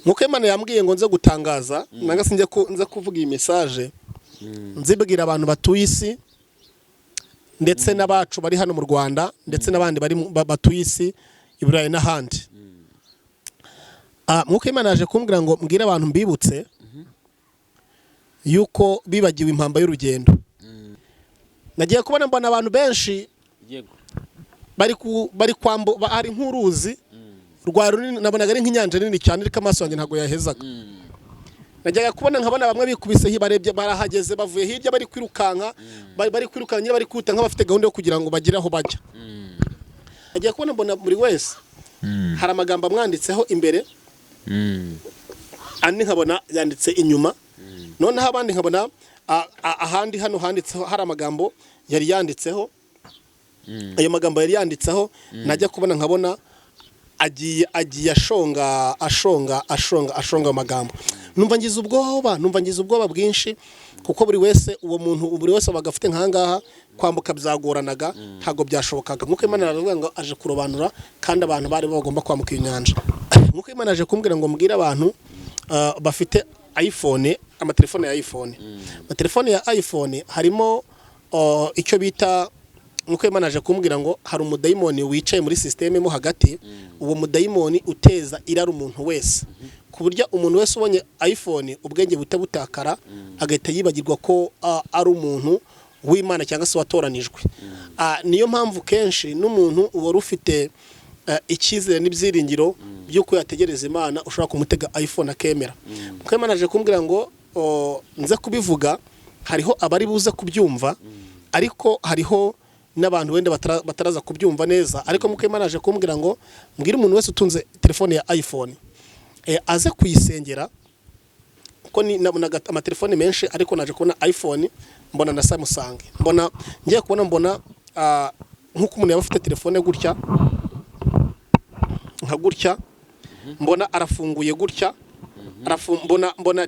nkuko Imana yambwiye ngo nze gutangaza nanga sinjye nze kuvuga iyi message nzibwira abantu batuye isi ndetse n'abacu bari hano mu Rwanda ndetse n'abandi bari batuye isi Iburayi n'ahandi. Nkuko Imana yaje kumbwira ngo mbwire abantu mbibutse yuko bibagiwe impamba y'urugendo. Nagiye kubona mbona abantu benshi bari kwambo ari nk'uruzi rwa runini, nabonaga ari nk'inyanja nini cyane ariko amaso yanjye ntago yahezaga. Nagiye kubona nkabona bamwe bikubise barebye barahageze bavuye hirya bari kwirukanka bari kwirukanka bari kuta nk'abafite gahunda yo kugira ngo bagire aho bajya. Nagiye kubona mbona muri wese hari amagambo amwanditseho imbere andi nkabona yanditse inyuma, noneho abandi nkabona ahandi hano handitseho hari amagambo yari yanditseho. Ayo magambo yari yanditseho najya kubona nkabona agiye ashonga amagambo. Numva ngize ubwoba bwinshi kuko buri wese bagafite nkangaha kwambuka byagoranaga ntago byashobokaga. Nkuko Imana aravuga ngo aje kurobanura kandi abantu bari bagomba kwambuka inyanja. Nkuko Imana aje kumbwira ngo mbwira abantu bafite iPhone, amatelefone ya iPhone. Amatelefone ya iPhone harimo icyo bita, nkuko Imana aje kumbwira ngo hari umudayimoni wicaye muri systeme mo hagati. Uwo mudayimoni uteza irari umuntu wese ku buryo umuntu wese ubonye iPhone ubwenge butakara agahita yibagirwa ko ari umuntu w'Imana cyangwa se watoranijwe. Niyo mpamvu kenshi n'umuntu wari ufite icyizere n'ibyiringiro by'uko yategereza Imana ushobora kumutega iPhone akemera. Kuko Imana aje kumbwira ngo nze kubivuga, hariho abari buze kubyumva ariko hariho n'abantu wende bataraza kubyumva neza. Ariko muko Imana aje kumbwira ngo mbwira umuntu wese utunze telefone ya iPhone aze kuyisengera kuko ni nabonaga amatelefone menshi ariko naje kubona iPhone mbona na Samsung. Ngiye kubona mbona nkuko umuntu yaba afite telefone gutya nka gutya, mbona arafunguye gutya, mbona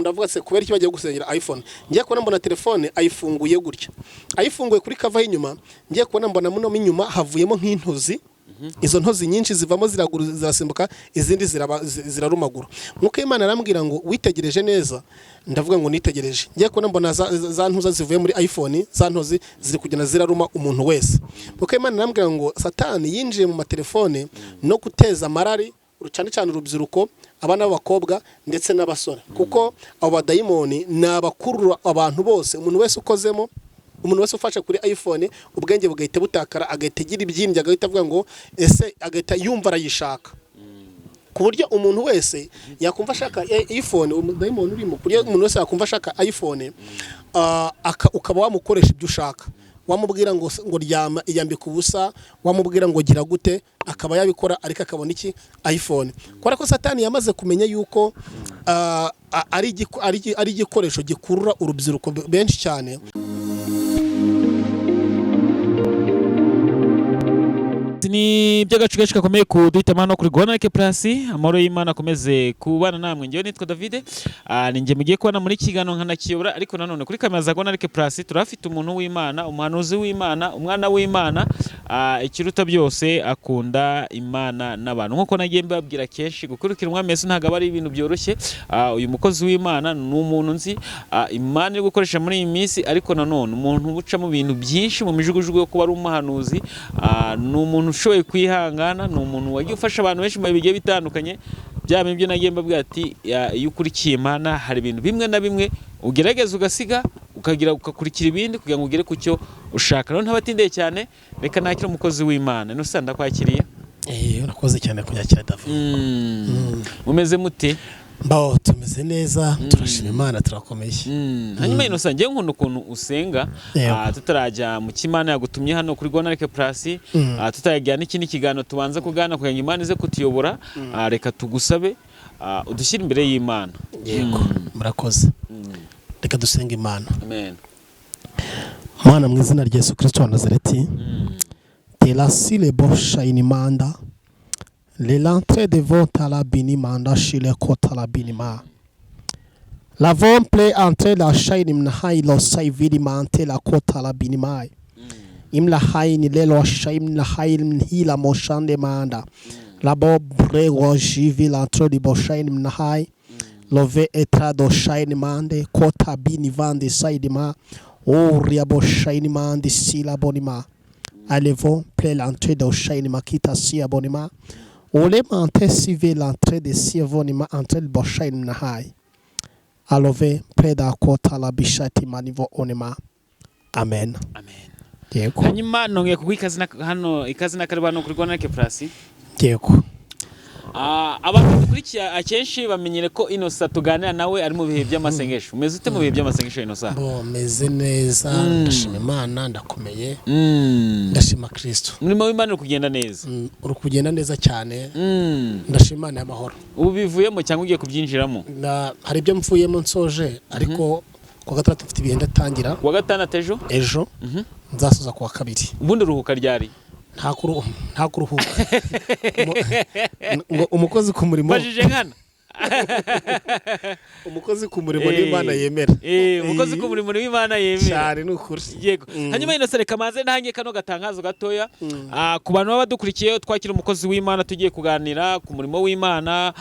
ndavuga se kubera iki bagiye gusengera iPhone. Ngiye kubona mbona telefone ayifunguye gutya, ayifunguye kuri cover y'inyuma. Ngiye kubona mbona muno inyuma havuyemo nk'intozi. Izo ntozi nyinshi zivamo zirasimbuka, izindi zirarumagura. Nkuko Imana arambwira ngo witegereje neza, ndavuga ngo nitegereje. Ngiye kubona mbona za ntuza zivuye muri iPhone, za ntozi ziri kugenda ziraruma umuntu wese. Nkuko Imana arambwira ngo Satani yinjiye mu matelefone no guteza amarari urucane cyane urubyiruko, abana b'abakobwa ndetse n'abasore, kuko abo badayimoni nabakurura abantu bose. Umuntu wese ukozemo, umuntu wese ufashe kuri iPhone ubwenge bugahita butakara, agahita agira ibyimbye, agahita avuga ngo ese, agahita yumva arayishaka. Ku buryo umuntu wese yakumva ashaka iPhone, umudayimoni urimo, ku buryo umuntu wese yakumva ashaka iPhone ukaba wamukoresha ibyo ushaka. Wamubwira ngo ryama iyambika ubusa, wamubwira ngo gira gute, akaba yabikora ariko akabona iki iPhone. Kubera ko Satani yamaze kumenya yuko ari igikoresho gikurura urubyiruko benshi cyane. Ni by'agacu gacu gakomeye kuduhitamo no kuri Gonarike Plus. Amahoro y'Imana akomeze kubana namwe. Ngewe nitwa David, ninjye mugiye kubona muri kigano nkanakiyobora, ariko nanone kuri kamera za Gonarike Plus turafite umuntu w'Imana, umuhanuzi w'Imana, umwana w'Imana, ikiruta byose akunda Imana n'abantu. Nkuko nagiye mbabwira kenshi, gukurikira umwami Yesu ntago ari ibintu byoroshye. Uyu mukozi w'Imana ni umuntu nzi Imana iri gukoresha muri iyi minsi, ariko nanone umuntu uca mu bintu byinshi mu mijugujugu yo kuba ari umuhanuzi. Ni umuntu ushoboye kwihangana, ni umuntu wagiye ufasha abantu benshi mu bigiye bitandukanye. Byame byo nagiye mbabwira ati iyo ukurikiye Imana hari ibintu bimwe na bimwe ugerageza ugasiga ugakurikira ibindi kugira ngo ugere ku cyo ushaka. None ntabatindeye cyane, reka nakira umukozi w'Imana. Nusa ndakwakiriye. Urakoze cyane kunyakira David. Mumeze mute? Mbaho tumeze neza, turashima Imana, turakomeye. Hanyuma Innocent, ngiye nkunda ukuntu usenga, tutarajya mu kimana yagutumye hano kuri Gonarike Plus, tutarajya n'ikindi kiganiro tubanza kugana kugira ngo Imana ize kutuyobora. Reka tugusabe udushyire imbere y'Imana. Yego, murakoze. Reka dusenga Imana. Amen. Mana, mu izina rya Yesu Kristo wa Nazareti, terasi le bosha inimanda. L'entrée de votre à la binimanda chez les côtes à la binima. La von play entre la chaîne imnahai lo saividi mante la côte à la binimai. Imla haini le lo shaim la hail hila moshande manda. Labo brego jivi l'entre di boshain mnahai. Love etra do shine mande kota bini vande side ma oria boshain mande sila bonima. Allez-vous play l'entrée do shine ma kita sia bonima. Ole mante sive l'entrée de sia bonima entre le boshain mnahai. Alove preda kota la bishati manivo onima. Amen. Amen. Yego. Hanyuma nongeye kuguha ikaze n'akaribu hano kuri Rwanda Like Plus. Yego. Abantu dukurikiye akenshi bamenyere ko Innocent tuganira nawe ari mu bihe by'amasengesho. Umeze ute mu bihe by'amasengesho Innocent? Bo meze neza, ndashima Imana, ndakomeye. Ndashima Kristo. Umurimo w'Imana uri kugenda neza. Uri kugenda neza cyane. Ndashima Imana y'amahoro. Ubu bivuyemo cyangwa ugiye kubyinjiramo? Hari ibyo mvuyemo nsoje ariko ku gatandatu mfite ibihe ndatangira. Ku gatandatu ejo nzasoza ku wa kabiri. Ubundi ruhuka ryari? Nta kuruhuka. Umukozi ku murimo. Bajije nkana. Umukozi ku murimo n'Imana yemera. Umukozi ku murimo n'Imana yemera. Cyane n'ukuri. Yego. Hanyuma Innocent reka maze ntangiye kano gatangazo gatoya. Ku bantu baba badukurikiye twakira umukozi w'Imana tugiye kuganira ku murimo w'Imana,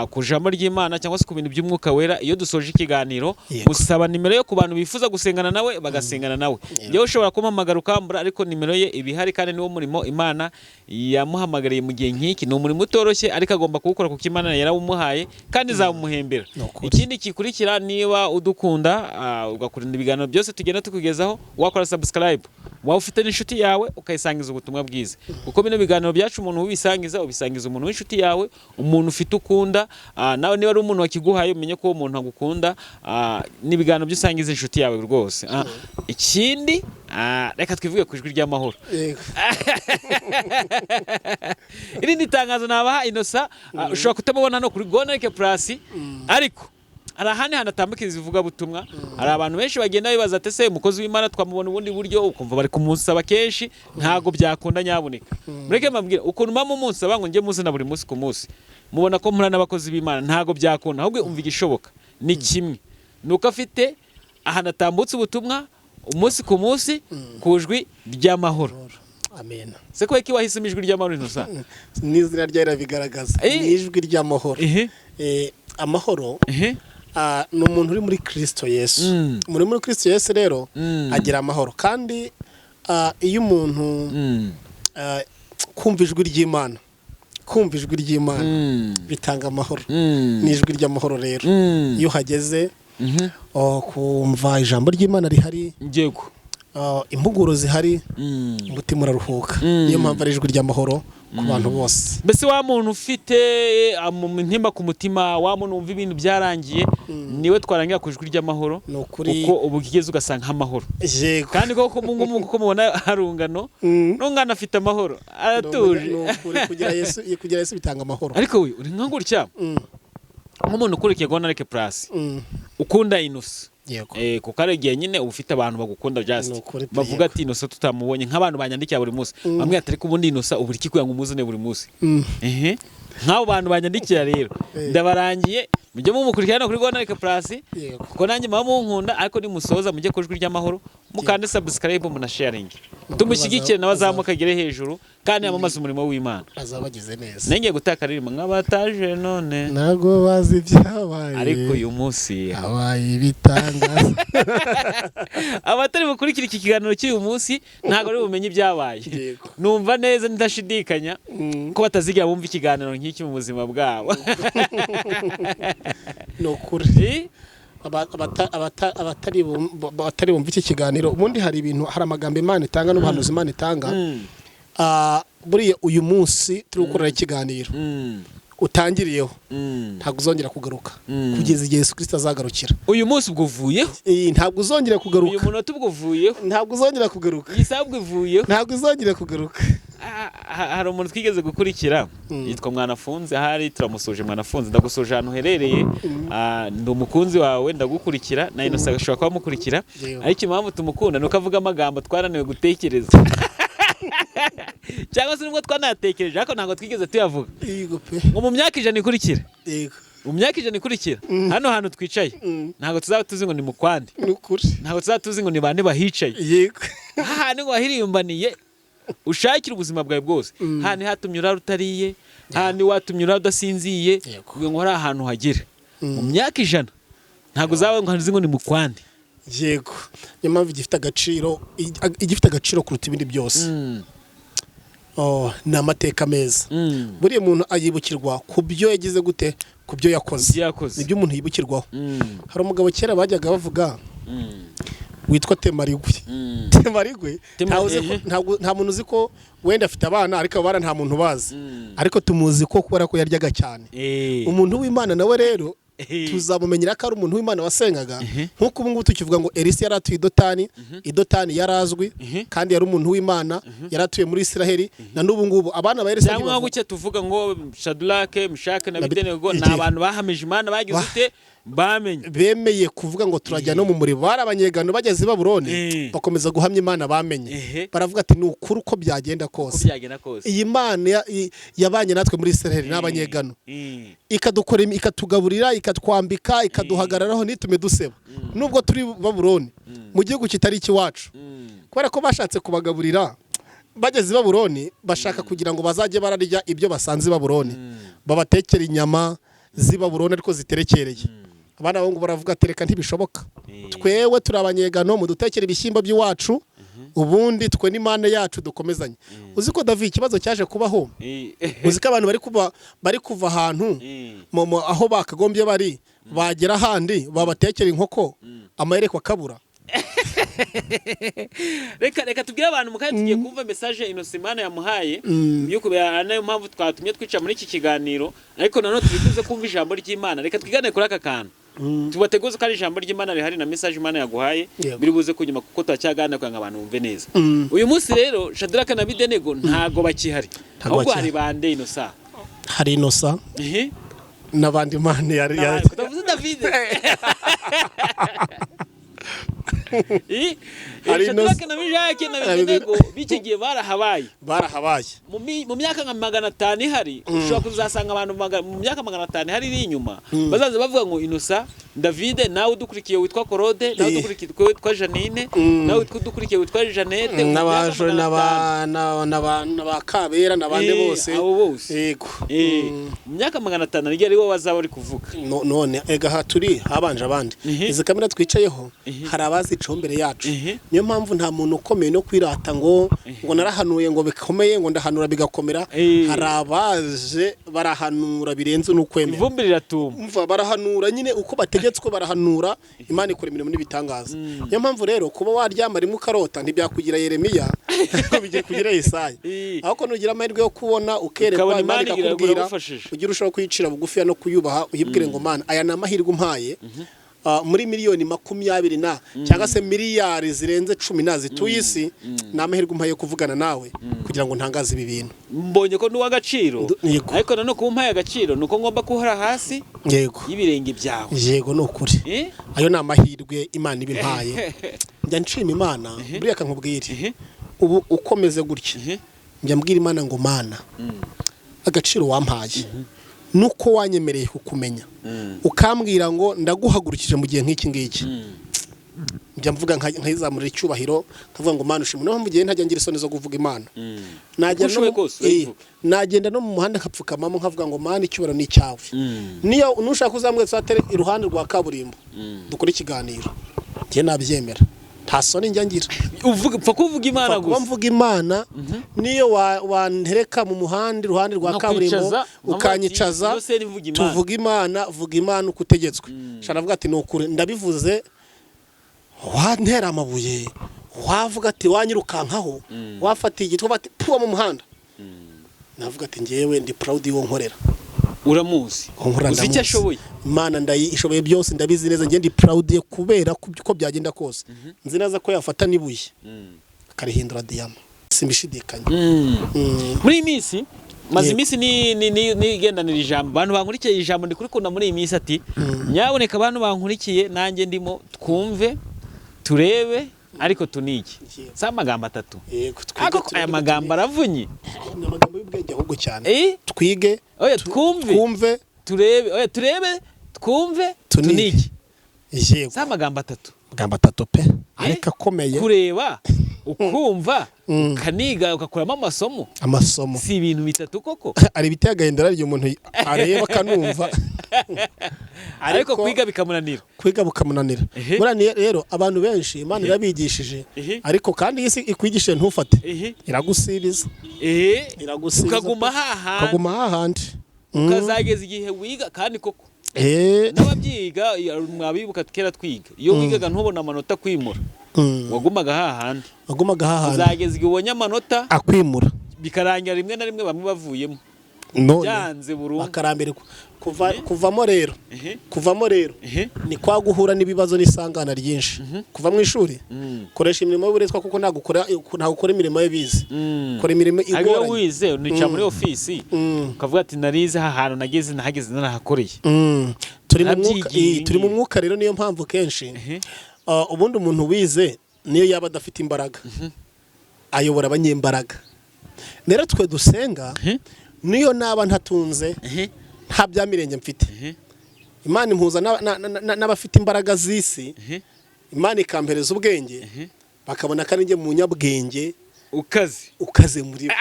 ku jambo ry'Imana cyangwa se ku bintu by'umwuka wera. Iyo dusoje ikiganiro musaba nimero yo ku bantu bifuza gusengana nawe bagasengana nawe. Yewe ushobora kumpamagara ukambura ariko nimero ye ibihari kandi niwo murimo Imana yamuhamagariye mu gihe nk'iki. Ni umurimo utoroshye ariko agomba kuwukora kuko Imana yarawumuhaye kandi zamuhembera. Ikindi kikurikira niba udukunda ugakurinda ibiganiro byose tugenda tukugezaho wakora subscribe. Waba ufite n'inshuti yawe ukayisangiza ubutumwa bwiza. Kuko bino biganiro byacu umuntu ubisangiza umuntu w'inshuti yawe, umuntu ufite ukunda, nawe niba ari umuntu wakiguhaye umenye ko uwo muntu agukunda, n'ibiganiro byusangiza inshuti yawe rwose. Ikindi reka twivuge ku ijwi ry'amahoro. Irindi tangazo nabaha Innocent ushobora kutabona no kuri Rwanda Like Plus ariko hari ahandi hanatambukira izivuga butumwa. Hari abantu benshi bagenda bibaza ati se umukozi w'Imana twamubona ubundi buryo ukumva bari kumusaba kenshi ntago byakunda nyabuneka. Mureke mbabwira ukuntu mama umusaba ngo nge muzina buri munsi ku munsi mubona ko murana abakozi b'Imana ntago byakunda, ahubwo umva igishoboka ni kimwe nuko afite ahanatambutse ubutumwa umunsi ku munsi kujwi ry'amahoro. Amen. Se ko iki wahisemo ijwi ry'amahoro Innocent? N'izina ryera bigaragaza ijwi ry'amahoro. Amahoro ni umuntu uri muri Kristo Yesu. Muri Kristo Yesu rero agira amahoro kandi iyo umuntu kumva ijwi ry'Imana bitanga amahoro. Ni ijwi ry'amahoro rero iyo hageze kumva ijambo ry'Imana rihari, yego, impuguro zihari, umutima uraruhuka. Niyo mpamvu ari ijwi ry'amahoro ku bantu bose. Mbese wa muntu ufite intimba ku mutima, wa muntu wumva ibintu byarangiye, niwe twarangira ku ijwi ry'amahoro kuko ubu kigeze ugasanga amahoro. Yego. Kandi koko kuko mubona harungano n'ungana afite amahoro aratuje. Kugira Yesu bitanga amahoro. Ariko we uri nka gutya nk'umuntu ukurikiye Rwanda Like Plus ukunda Innocent. Yego. Kuko ari igihe nyine ufite abantu bagukunda just bavuga ati Innocent tutamubonye nk'abantu banyandikiye buri munsi bamwe atari kubundi Innocent uburi kikuya ngo umuzane buri munsi. Nk'abo bantu banyandikira rero ndabarangiye mujye mumukurikirana kuri Rwanda Like Plus kuko nanjye mama munkunda ariko nimusoza mujye ku ijwi ry'amahoro mukande subscribe muna sharing tumushyigikire nawe azamukagire hejuru kandi amamaza umurimo w'Imana azabagize neza. Nenge gutaka ririmo nk'abataje none nago bazi ibyabaye ariko uyu munsi abaye bitangaza. Abatari bukurikira iki kiganiro cy'uyu munsi ntago ari bumenye ibyabaye. Numva neza ndashidikanya ko batazigira bumva ikiganiro nk'iki mu buzima bwabo. No kuri abatari bumva iki kiganiro ubundi hari amagambo Imana itanga n'ubuhanuzi Imana itanga. Buriya uyu munsi turi gukorera ikiganiro utangiriyeho ntabwo uzongera kugaruka kugeza igihe Yesu Kristo azagarukira. Uyu munsi ubwo uvuyeho ntabwo uzongera kugaruka. Uyu munota ubwo uvuyeho ntabwo uzongera kugaruka. Isabwe uvuyeho ntabwo uzongera kugaruka. Hari umuntu twigeze gukurikira yitwa Mwanafunzi, ahari turamusuje Mwanafunzi, ndagusuje ahantu uherereye, ndi umukunzi wawe ndagukurikira na Innocent ashobora kuba amukurikira ariko impamvu tumukunda nuko avuga amagambo twaraniwe gutekereza cyangwa se nubwo twanatekereje ariko ntabwo twigeze tuyavuga. Ngo mu myaka 100 ikurikira mu myaka 100 ikurikira hano hantu twicaye ntabwo tuzaba tuzi ngo ni mukwandi, ntabwo tuzaba tuzi ngo ni bane bahicaye. Aha ni ngo wahirimbaniye ushakira ubuzima bwawe bwose hano hatumye urara utariye hano watumye urara udasinziye kugira ngo hari ahantu hagere mu myaka 100 ntabwo uzaba ngo hanze ngo ni mukwande yego niyo mpamvu igifite agaciro kuruta ibindi byose ni amateka meza buriya umuntu ayibukirwa ku byo yagize gute ku byo yakoze nibyo umuntu yibukirwaho hari umugabo kera bajyaga bavuga witwa Temarigwe nta muntu uzi ko wenda afite abana ariko abana nta muntu bazi ariko tumuzi ko kubera ko yaryaga cyane umuntu w'Imana nawe rero tuzamumenyera ko ari umuntu w'Imana wasengaga nk'uko ubu ngubu tukivuga ngo Elisa yaratuye idotani yarazwi kandi yari umuntu w'Imana yaratuye muri Israeli na n'ubu ngubu abana ba Elisa cyangwa gucye tuvuga ngo Shadrake Meshake na Abedenego ni abantu bahamije Imana bagize ute bemeye kuvuga ngo turajya no mu muriro barabanyegano bageze i Babuloni bakomeza guhamya Imana bamenye baravuga ati ni ukuri uko byagenda kose iyi Mana yabanye natwe muri Israeli n'abanyegano ikadukora ikatugaburira ikatwambika ikaduhagararaho nitume duseba nubwo turi Babuloni mu gihugu kitari ikiwacu kubera ko bashatse kubagaburira bageze i Babuloni bashaka kugira ngo bazajye bararya ibyo basanze i Babuloni babatekera inyama z'i Babuloni ariko ziterekereye abana bo ngo baravuga tereka ntibishoboka twewe turabanyegano mu dutekera ibishyimbo by'iwacu ubundi twe n'Imana yacu dukomezanye uzi ko David ikibazo cyaje kubaho uzi ko abantu bari kuva ahantu aho bakagombye bari bagera handi babatekera inkoko amahereko akabura reka tubwire abantu mukanya tugiye kumva message Innocent Imana yamuhaye yuko nayo mpamvu twatumye twica muri iki kiganiro ariko nanone tubikuze kumva ijambo ry'Imana reka twigane kuri aka kantu tubateguze ko ari ijambo ry'Imana rihari na message Imana yaguhaye biri buze kunyuma kuko twacyagana kwanga abantu bumve neza uyu munsi rero Shadraka na Abedenego ntago bakihari ahubwo hari bande Innocent hari Innocent n'abandi Imana yari ndavuze David Shadraka na Meshake na Abedenego bikigiye barahabaye mu myaka nka 500 ihari ushobora kuzasanga abantu mu myaka 500 hari iri inyuma bazaza bavuga ngo Innocent David nawe udukurikiye witwa Claude nawe udukurikiye witwa Janine nawe udukurikiye witwa Janete n'abakabera n'abande bose yego mu myaka 500 ari ari wowe wazaba uri kuvuga none ega haturi habanje abandi izi kamera twicayeho hari abazi icombere yacu niyo mpamvu nta muntu ukomeye no kwirata ngo narahanuye ngo bikomeye ngo ndahanura bigakomera hari abaje barahanura birenze n'ukwemera ivumbi riratuma barahanura nyine uko bategetswe barahanura Imana ikora imirimo n'ibitangaza niyo mpamvu rero kuba waryama rimwe ukarota ntibyakugira Yeremiya ko bigiye kugira Yesaya ahoko nugira amahirwe yo kubona ukerekwa Imana ikakubwira ugira ushobora kuyicira bugufi no kuyubaha uyibwire ngo Mana aya na amahirwe umpaye muri miliyoni 20 cyangwa se miliyari zirenze 10 zituye isi na amahirwe umpaye kuvugana nawe kugira ngo ntangaze ibi bintu mbonye ko nuwa agaciro ariko nano kumpaye agaciro nuko ngomba kuhora hasi yego y'ibirenge byawe yego no kuri ayo na amahirwe Imana ibimpaye njya nshima Imana buriya kankubwire ubu ukomeze gutya njya mbwira Imana ngo Mana agaciro wampaye nuko wanyemereye kukumenya ukambwira ngo ndaguhagurukije mu gihe nk'iki ngiki njya mvuga nkayizamurira icyubahiro nkavuga ngo Mana ushimwe no mu gihe ntajya ngira isoni zo kuvuga Imana nagenda no mu muhanda nkapfukamamo nkavuga ngo Mana icyubahiro ni cyawe niyo nushaka uzambwe satere iruhande rwa kaburimbo dukora ikiganiro ngiye nabyemera nta soni njya ngira uvuga kuvuga Imana gusa mvuga Imana niyo wantereka mu muhanda iruhande rwa kaburimbo ukanyicaza tuvuga Imana vuga Imana ukutegetswe sharavuga ati nukuri ndabivuze wantera amabuye wavuga ati wanyirukankaho wafatiye igitwa bati puwa mu muhanda navuga ati ngewe ndi proud yo nkorera uramuzi uzi icyo ashoboye Imana ndayishoboye byose ndabizi neza nge ndi proud kubera ko byagenda kose nzi neza ko yafata nibuye akarihindura diyama simbishidikanye muri iyi minsi maze iminsi ni igendanira ijambo abantu bankurikiye ijambo ndi kurikunda muri iyi minsi ati nyaboneka abantu bankurikiye nanjye ndimo twumve turebe ariko tuniki sa magambo 3 yego aya magambo aravunye ni amagambo y'ubwenge ahubwo cyane twige oya twumve turebe oya turebe twumve tuniki yego sa magambo 3 magambo 3 pe ariko akomeye kureba ukumva ukaniga ugakuramo amasomo si ibintu bitatu koko ari ibiteye agahinda ryo umuntu areba akanumva ariko kwiga bikamunanira buraniye rero abantu benshi Imana irabigishije ariko kandi isi ikwigishije ntufate iragusibiza ukaguma hahandi ukazageza igihe wiga kandi koko n'ababyiga mwabibuka kera twiga iyo wigaga ntubona amanota kwimura wagumaga hahandi uzageza igihe ubonye amanota akwimura bikarangira rimwe na rimwe bamwe bavuyemo byanze burundu bakarambirwa kuvamo rero ni kwa guhura n'ibibazo n'isangana ryinshi kuva mu ishuri koresha imirimo y'uburetwa kuko ntabwo ukora imirimo ye bize ukora imirimo igoranye iyo wize unica muri ofisi ukavuga ati narize ahantu nageze narahakoreye turi mu mwuka rero niyo mpamvu kenshi ubundi umuntu wize niyo yaba adafite imbaraga ayobora abanyembaraga rero twe dusenga niyo naba ntatunze nta byamirenge mfite Imana impuza n'abafite imbaraga z'isi Imana ikampereza ubwenge bakabona ko ari njye mu nyabwenge ukaze muri bo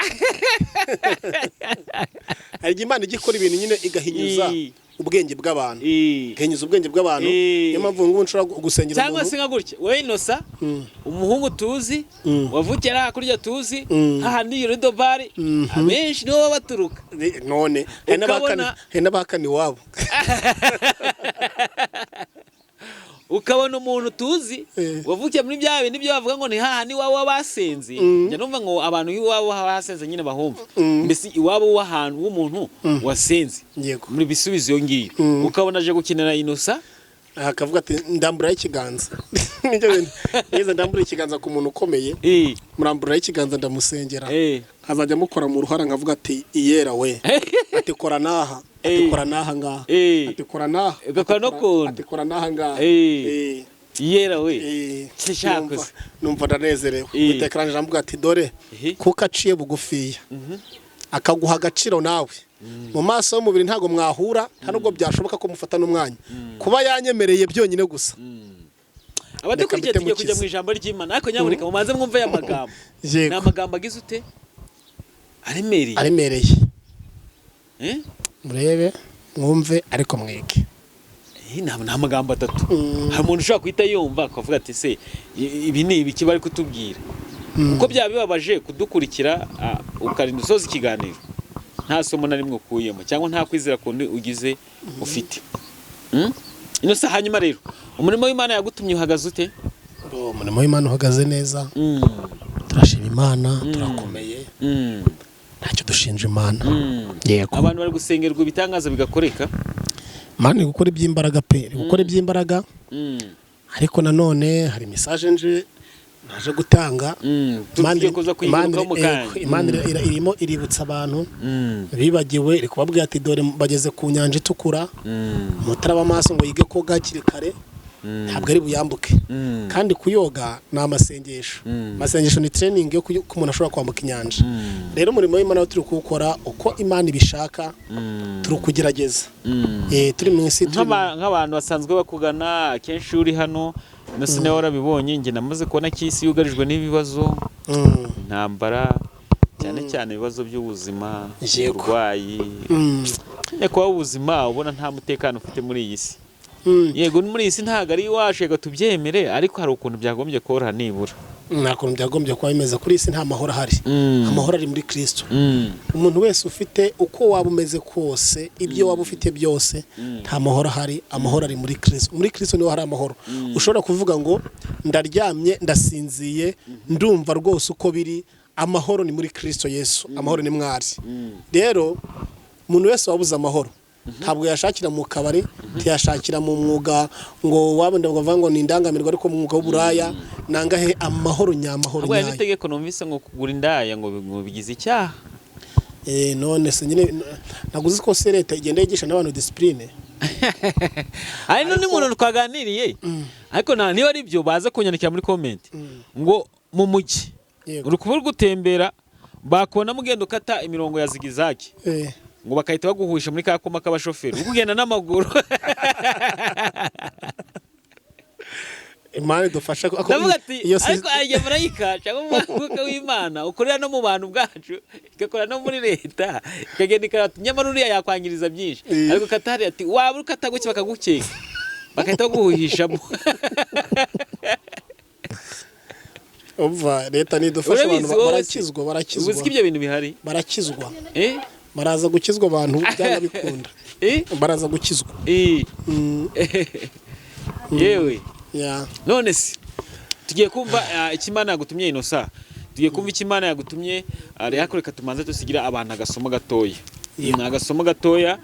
hari Imana igikora ibintu nyine igahinyuza ubwenge bw'abantu niyo mpamvu ngo nshobora gusengera cyangwa se nka gutya we Innocent umuhungu tuzi wavukira hakurya tuzi hahandi Rido Bar abenshi nibo baba baturuka none he n'abakani wabo ukabona umuntu tuzi wavukiye muri bya bintu nibyo bavuga ngo ni hahandi iwabo w'abasenze njya numva ngo abantu iwabo basenze nyine bahumva mbese iwabo w'ahantu w'umuntu wasenze muri bisubizo iyo ngiyo ukabona aje gukinira Innocent akavuga ati ndamburaho ikiganza nigeze ndambura ikiganza ku muntu ukomeye muramburaho ikiganza ndamusengera azajya amukora mu ruhara nkavuga ati iyera we ati kora naha ati kora naha ngaha ati kora naha ugakora no kundi ati kora naha ngaha iyera we kishakoze numva ndanezerewe utekeranje ndavuga ati dore kuko aciye bugufiya akaguha agaciro nawe mu maso y'umubiri ntago mwahura nta nubwo byashoboka ko mufata n'umwanya kuba yanyemereye byonyine gusa abadukurikiye tugiye kujya mu ijambo ry'Imana ariko nyaburika mumanze mwumve aya magambo ni amagambo agize ute aremereye murebe mwumve ariko mwege ni amagambo atatu hari umuntu ushobora guhita yumva akavuga ati se ibi ni ibiki bari kutubwira uko byaba bibabaje kudukurikira ukarinda usoza ikiganiro nta somo na rimwe ukuyemo cyangwa nta kwizera kundi ugize ufite Innocent hanyuma rero umurimo w'Imana yagutumye uhagaze ute umurimo w'Imana uhagaze neza turashima Imana turakomeye ntacyo dushinja Imana yego abantu bari gusengerwa ibitangaza bigakoreka Imana gukora iby'imbaraga pe gukora iby'imbaraga ariko nanone hari message nje naje gutanga Imana irimo iributsa abantu bibagiwe iri kubabwira ati dore bageze ku nyanja itukura mutaraba amaso ngo yige koga hakiri kare ntabwo ari buyambuke kandi kuyoga ni amasengesho ni training yo ku umuntu ashobora kwambuka inyanja rero umurimo w'Imana turi kuwukora uko Imana ibishaka turi kugerageza turi mu isi nk'abantu basanzwe bakugana akenshi uri hano nase nawe warabibonye njye namaze kubona ko isi yugarijwe n'ibibazo intambara cyane ibibazo by'ubuzima uburwayi kuba ubuzima ubona nta mutekano ufite muri iyi si yego muri iyi si ntabwo ari iwacu yego tubyemere ariko hari ukuntu byagombye koroha nibura nta kuntu byagombye kuba bimeze kuri iyi si nta mahoro ahari amahoro ari muri Kristo umuntu wese ufite uko waba umeze kose ibyo waba ufite byose nta mahoro ahari amahoro ari muri Kristo niho hari amahoro ushobora kuvuga ngo ndaryamye ndasinziye ndumva rwose uko biri amahoro ni muri Kristo Yesu amahoro ni mwari rero umuntu wese wabuze amahoro ntabwo yashakira mu kabari ntiyashakira mu mwuga ngo wabenda bavuga ngo ni indangamirwa ariko mu mwuga w'uburaya nangahe amahoro nyamahoro nyayo ahubwo n'itegeko numvise ngo kugura indaya ngo bigize icyaha none se nyine naguze ko se leta igenda yigisha n'abantu discipline ari none umuntu twaganiriye ariko niba ari byo baza kunyandikira muri comment ngo mu mujyi uri kuvuga gutembera bakubona mugenda ukata imirongo ya zigizaki ngo bakahita baguhuisha muri ka koma k'abashoferi ugenda n'amaguru Imana idufasha ndavuga ati ariko ajya marayika cyangwa umwuka w'Imana ukorera no mu bantu bwacu igakora no muri leta ikagenda ikarata nyamara uriya yakwangiriza byinshi ariko katari ati waba ukataguke bakagukeka bakahita baguhishamo. Umva leta nidufasha abantu barakizwa ubuzi ibyo bintu bihari barakizwa baraza gukizwa abantu byanga bikunda baraza gukizwa yewe ya none se tugiye kumva ikimana yagutumye Innocent tugiye kumva ikimana yagutumye reka reka tumanze tusigira abantu agasomo gatoya agasomo gatoya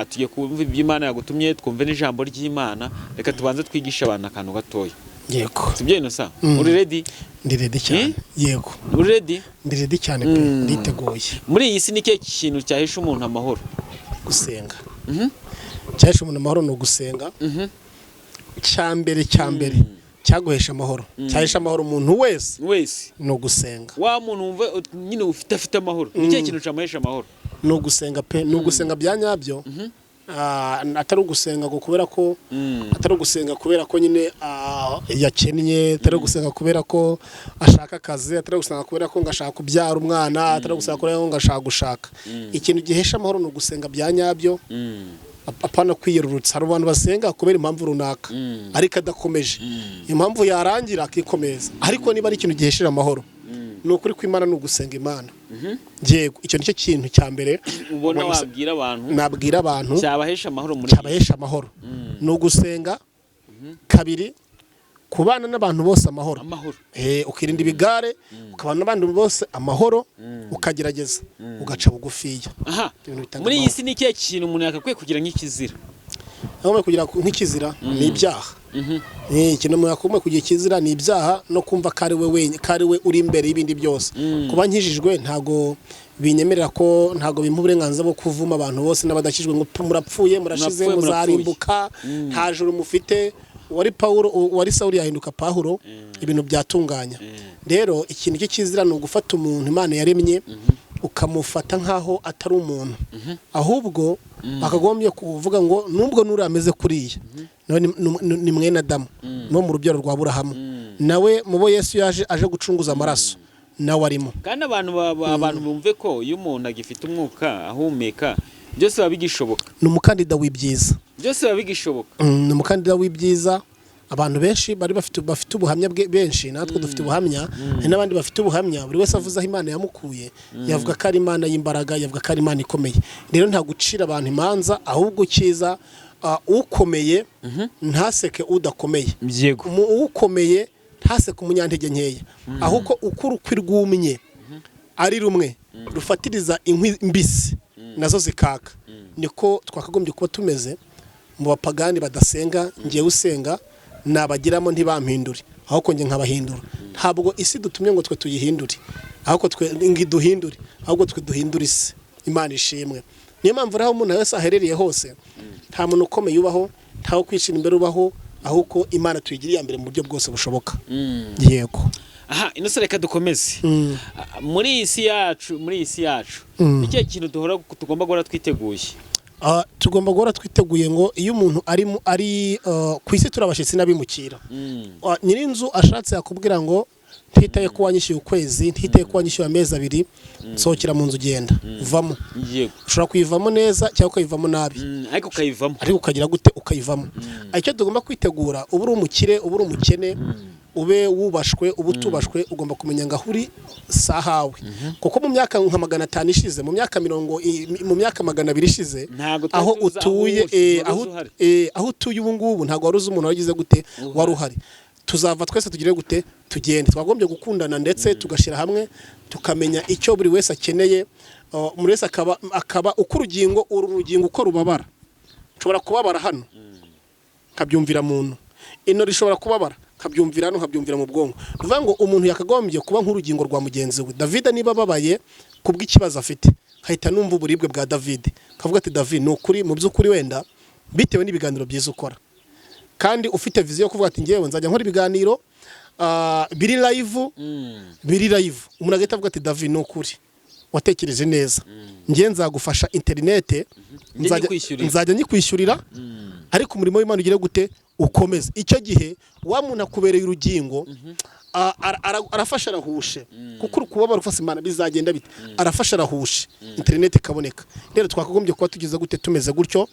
tugiye kumva iby'Imana yagutumye twumve n'ijambo ry'Imana reka tubanze twigisha abantu akantu gatoya. Yego sibyo Innocent uri ready? Ndi ready cyane yego uri ready? Ndi ready cyane pe nditeguye. Muri iyi si nike kintu cyahesha umuntu amahoro? Gusenga. Cyahesha umuntu amahoro no gusenga. Cyambere cyaguhesha amahoro cyahesha amahoro umuntu wese no gusenga. Wa muntu wumva nyine ufite amahoro nike kintu cyamahesha amahoro? No gusenga pe no gusenga byanyabyo. Atari ugusenga kubera ko atari ugusenga kubera ko nyine yakennye, atari ugusenga kubera ko ashaka akazi, atari ugusenga kubera ko ngashaka kubyara umwana, atari ugusenga kubera ko ngashaka gushaka. Ikintu gihesha amahoro no gusenga byanyabyo. Apana kwiyerurutsa. Hari abantu basenga kubera impamvu runaka ariko adakomeje, impamvu yarangira akikomeza. Ariko niba ari ikintu gihesheje amahoro nukuri kw'Imana no gusenga Imana. Yego icyo nicyo kintu cyambere ubona wabwira abantu. Nabwira abantu cyabahesha amahoro muri cyabahesha amahoro no gusenga. Kabiri kubana n'abantu bose amahoro. Ukirinda ibigare ukabana n'abandi bose amahoro ukagerageza ugaca bugufiya. Muri iyi si niki kintu umuntu yakakwiye kugira nk'ikizira? Aho kugira nk'ikizira ni ibyaha. Ikintu umuntu yakumwe kugira ikizira ni ibyaha no kumva kari we uri imbere y'ibindi byose. Kuba nkijijwe ntago binyemerera ko ntago bimpa uburenganzira bwo kuvuma abantu bose n'abadakijwe ngo murapfuye murashize muzarimbuka nta juru mufite. Wari Sawuli yahinduka Pawulo ibintu byatunganya. Rero ikintu cy'ikizira ni ugufata umuntu Imana yaremye ukamufata nkaho atari umuntu, ahubwo bakagombye kuvuga ngo nubwo nuri ameze kuriya ni mwene Adamu no mu rubyaro rwa Aburahamu, nawe mubo Yesu yaje aje gucunguza amaraso nawe arimo. Kandi abantu bumve ko iyo umuntu agifite umwuka ahumeka byose babigishoboka. Ni umukandida w'ibyiza. Byose babigishoboka. Ni umukandida w'ibyiza. Abantu benshi bari bafite ubuhamya benshi, natwe dufite ubuhamya, n'abandi bafite ubuhamya. Buri wese avuze aho Imana yamukuye, yavuga ko ari Imana y'imbaraga, yavuga ko ari Imana ikomeye. Rero nta gucira abantu imanza, ahubwo cyiza ukomeye ntaseke udakomeye. Ukomeye ntaseke umunyantege nkeya, ahubwo ukuri kw'irwumye ari rumwe rufatiriza inkwi mbisi nazo zikaka. Niko twakagombye kuba tumeze mu bapagani badasenga. Ngiye usenga nabagiramo ntibampindure, ahubwo nge nkabahindura. Ntabwo isi dutumye ngo twe tuyihindure, ahubwo twe ngiduhindure, ahubwo twe duhindura isi. Imana ishimwe. Niyo mpamvu aho umuntu wese aherereye hose nta muntu ukomeye ubaho, ntaho kwishira imbere ubaho, ahubwo Imana tuyigiriye mbere mu buryo bwose bushoboka. Yego. Innocent reka dukomeze. Muri iyi si yacu nicyo kintu tugomba guhora twiteguye. Tugomba guhora twiteguye ngo iyo umuntu ari ku isi turabashitsi n'abimukira. Nyirinzu ashatse yakubwira ngo ntitaye ko wanyishyuye ukwezi, ntitaye ko wanyishyuye amezi 2, sohokera mu nzu genda uvamo. Ushobora kuyivamo neza cyangwa ukayivamo nabi, ariko ukayivamo, ariko ukagira gute ukayivamo. Icyo tugomba kwitegura, ubu uri umukire ubu uri umukene, ube wubashwe ubu tubashwe, ugomba kumenya ngo ahuri sahawe. Kuko mu myaka nka 500 ishize, mu myaka 200 ishize, aho utuye aho utuye ubu ngubu ntago waruzi umuntu wagize gute wari uhari. Tuzava twese tugire gute tugende. Twagombye gukundana ndetse tugashyira hamwe tukamenya icyo buri wese akeneye. Muri wese akaba uko urugingo uko rubabara. Nshobora kubabara hano kabyumvira muntu, ino rishobora kubabara kabyumvira hano kabyumvira mu bwonko. Bivuga ngo umuntu yakagombye kuba nk'urugingo rwa mugenzi we. David niba babaye kubw'ikibazo afite, kahita numva uburibwe bwa David, kavuga ati David no kuri mu by'ukuri wenda bitewe n'ibiganiro byiza ukora, kandi ufite viziyo yo kuvuga ati ngewe nzajya nkora ibiganiro biri live. Umuntu agahita avuga ati David no kuri watekereje neza, ngiye nzagufasha interinete, nzajya nyikwishyurira, ariko umurimo w'Imana ugire gute ukomeze. Icyo gihe wa muntu akubereye urugingo arafasha arahushe kuko uri kubabara ufasa Imana bizagenda bite, arafasha arahushe internet ikaboneka. Rero twakagombye kuba tugize gute tumeze gutyo,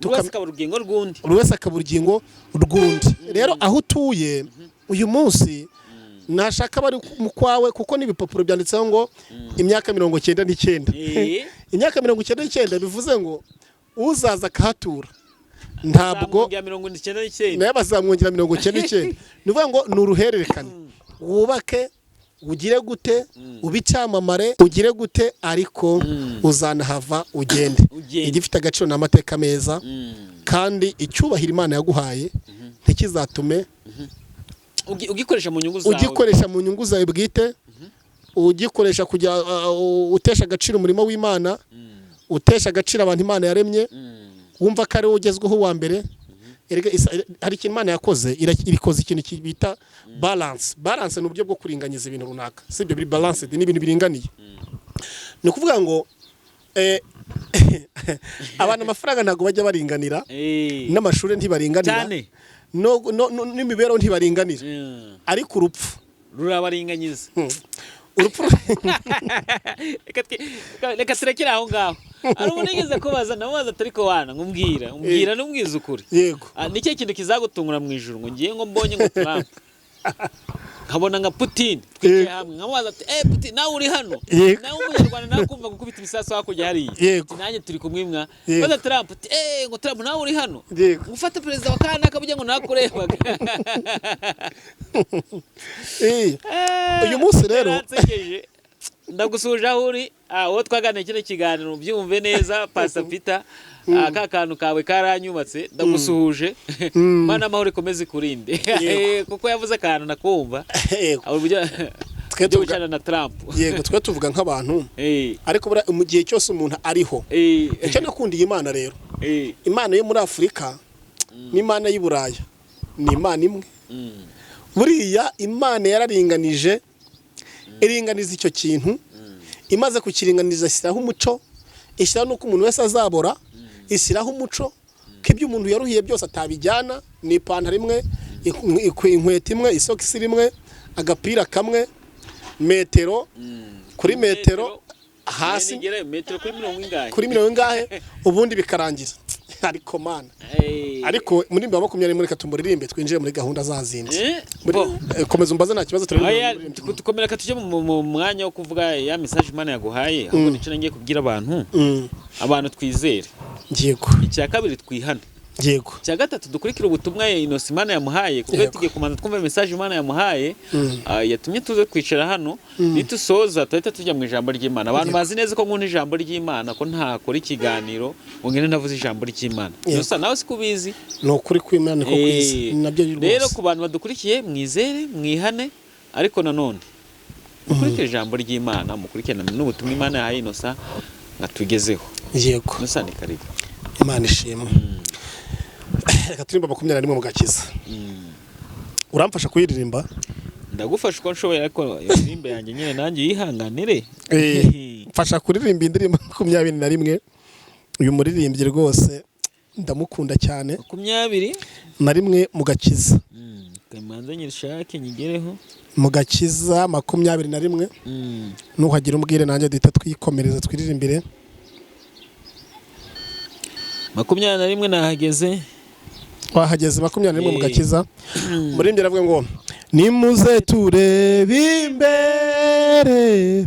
buri wese akaba urugingo rw'undi, buri wese akaba urugingo rw'undi. Rero aho utuye uyu munsi nashaka bari mu kwawe, kuko n'ibipapuro byanditseho ngo imyaka 99. Imyaka 99 bivuze ngo uzaza akahatura ntabwo naye bazamwongera 99. Nivuga ngo ni uruhererekane, wubake ugire gute, ubicyamamare ugire gute, ariko uzanahava ugende. Igifite agaciro n'amateka meza, kandi icyubahiro Imana yaguhaye ntikizatume ugikoresha mu nyungu zawe, ugikoresha mu nyungu zawe bwite, ugikoresha kujya utesha agaciro umurimo w'Imana, utesha agaciro abantu Imana yaremye, wumva ko ari wowe ugezweho wa mbere. Hari ikintu Imana yakoze, irikoze ikintu bita balance. Balance ni uburyo bwo kuringaniza ibintu runaka, si ibyo biri balanced, ni ibintu biringaniye. Ni ukuvuga ngo abantu amafaranga ntabwo bajya baringanira, n'amashuri ntibaringanira, n'imibereho ntibaringanira, ariko urupfu rurabaringanyiza. Urupfu reka turekere aho ngaho. Ari umuntu yigeze kubaza, namubaza atari ko wana ngumbwira n'umwiza ukuri. Yego. Nicyo kintu kizagutungura mu ijuru, ngo ngiye ngo mbonye ngo Trump nkabona nka Putin twicaye hamwe, nkamubaza ati Putin nawe uri hano, nawe umunyarwanda nakumva gukubita ibisasu hakujya hariya, nanjye turi kumwimwa. Baza Trump ati ngo Trump nawe uri hano, ngufate perezida wa Kanaka burya ngo nakurebaga. Uyu munsi rero ndagusuje aho uri, uwo twaganiriye kino kiganiro byumve neza. Pastor Peter, aka kantu kawe karanyubatse, ndagusuhuje. Mana amahoro ikomeze kurinde, kuko yavuze akantu nakumva twe tuvugana na Trump. Yego, twe tuvuga nk'abantu, ariko mu gihe cyose umuntu ariho. Icyo nakundiye Imana rero, Imana yo muri Afurika n'Imana y'I Buraya ni Imana imwe. Buriya Imana yararinganije, iringaniza icyo kintu, imaze kukiringaniza ishyiraho umuco, ishyiraho nuko umuntu wese azabora, ishyiraho umuco ko ibyo umuntu yaruhiye byose atabijyana. Ni ipantaro imwe, inkweto imwe, isokisi rimwe, agapira kamwe, metero kuri metero, hasi kuri mirongo ingahe, ubundi bikarangira. Ariko Mana, ariko muri 20 muri katumuririmbe twinjire muri gahunda zazindi. Komeza umbaze nta kibazo tukomera katuje mu mwanya wo kuvuga ya message Imana yaguhaye. Ahubwo nico ngiye kubwira abantu twizere. Yego. Icya kabiri twihana. Yego. Icya gatatu dukurikira ubutumwa Innocent Imana yamuhaye, kuko tugiye kumanza twumva message Imana yamuhaye, yatumye tuze kwicara hano nitusoza tuhita tujya mu ijambo ry'Imana. Abantu bazi neza ko nkunda ijambo ry'Imana, ko ntakora ikiganiro ngo ngene navuze ijambo ry'Imana. Gusa nawe sikubizi, no kuri kw'Imana ko kwizi nabyo rwose. Rero ku bantu badukurikiye, mwizere, mwihane, ariko nanone mukurikire ijambo ry'Imana, mukurikirane n'ubutumwa Imana yahaye Innocent ngatugezeho. Yego. Innocent ni karibu. Imana ishimwe. Reka turimba 21 mu gakiza. Uramfasha kuyiririmba? Ndagufasha uko nshoboye, ariko indirimbo yanjye nyine nanjye yihanganire. Mfasha kuririmba indirimbo 21. Uyu muririmbyi rwose ndamukunda cyane. 21 mu gakiza. Kamanza nyirishake nyigereho. Mu gakiza 21. Nuhagira umbwire nanjye duhita twikomereza twiririmbire. 21 nahageze. Wahageze 21 mu gakiza. Muririmbyi aravuga ngo nimuze turebe imbere,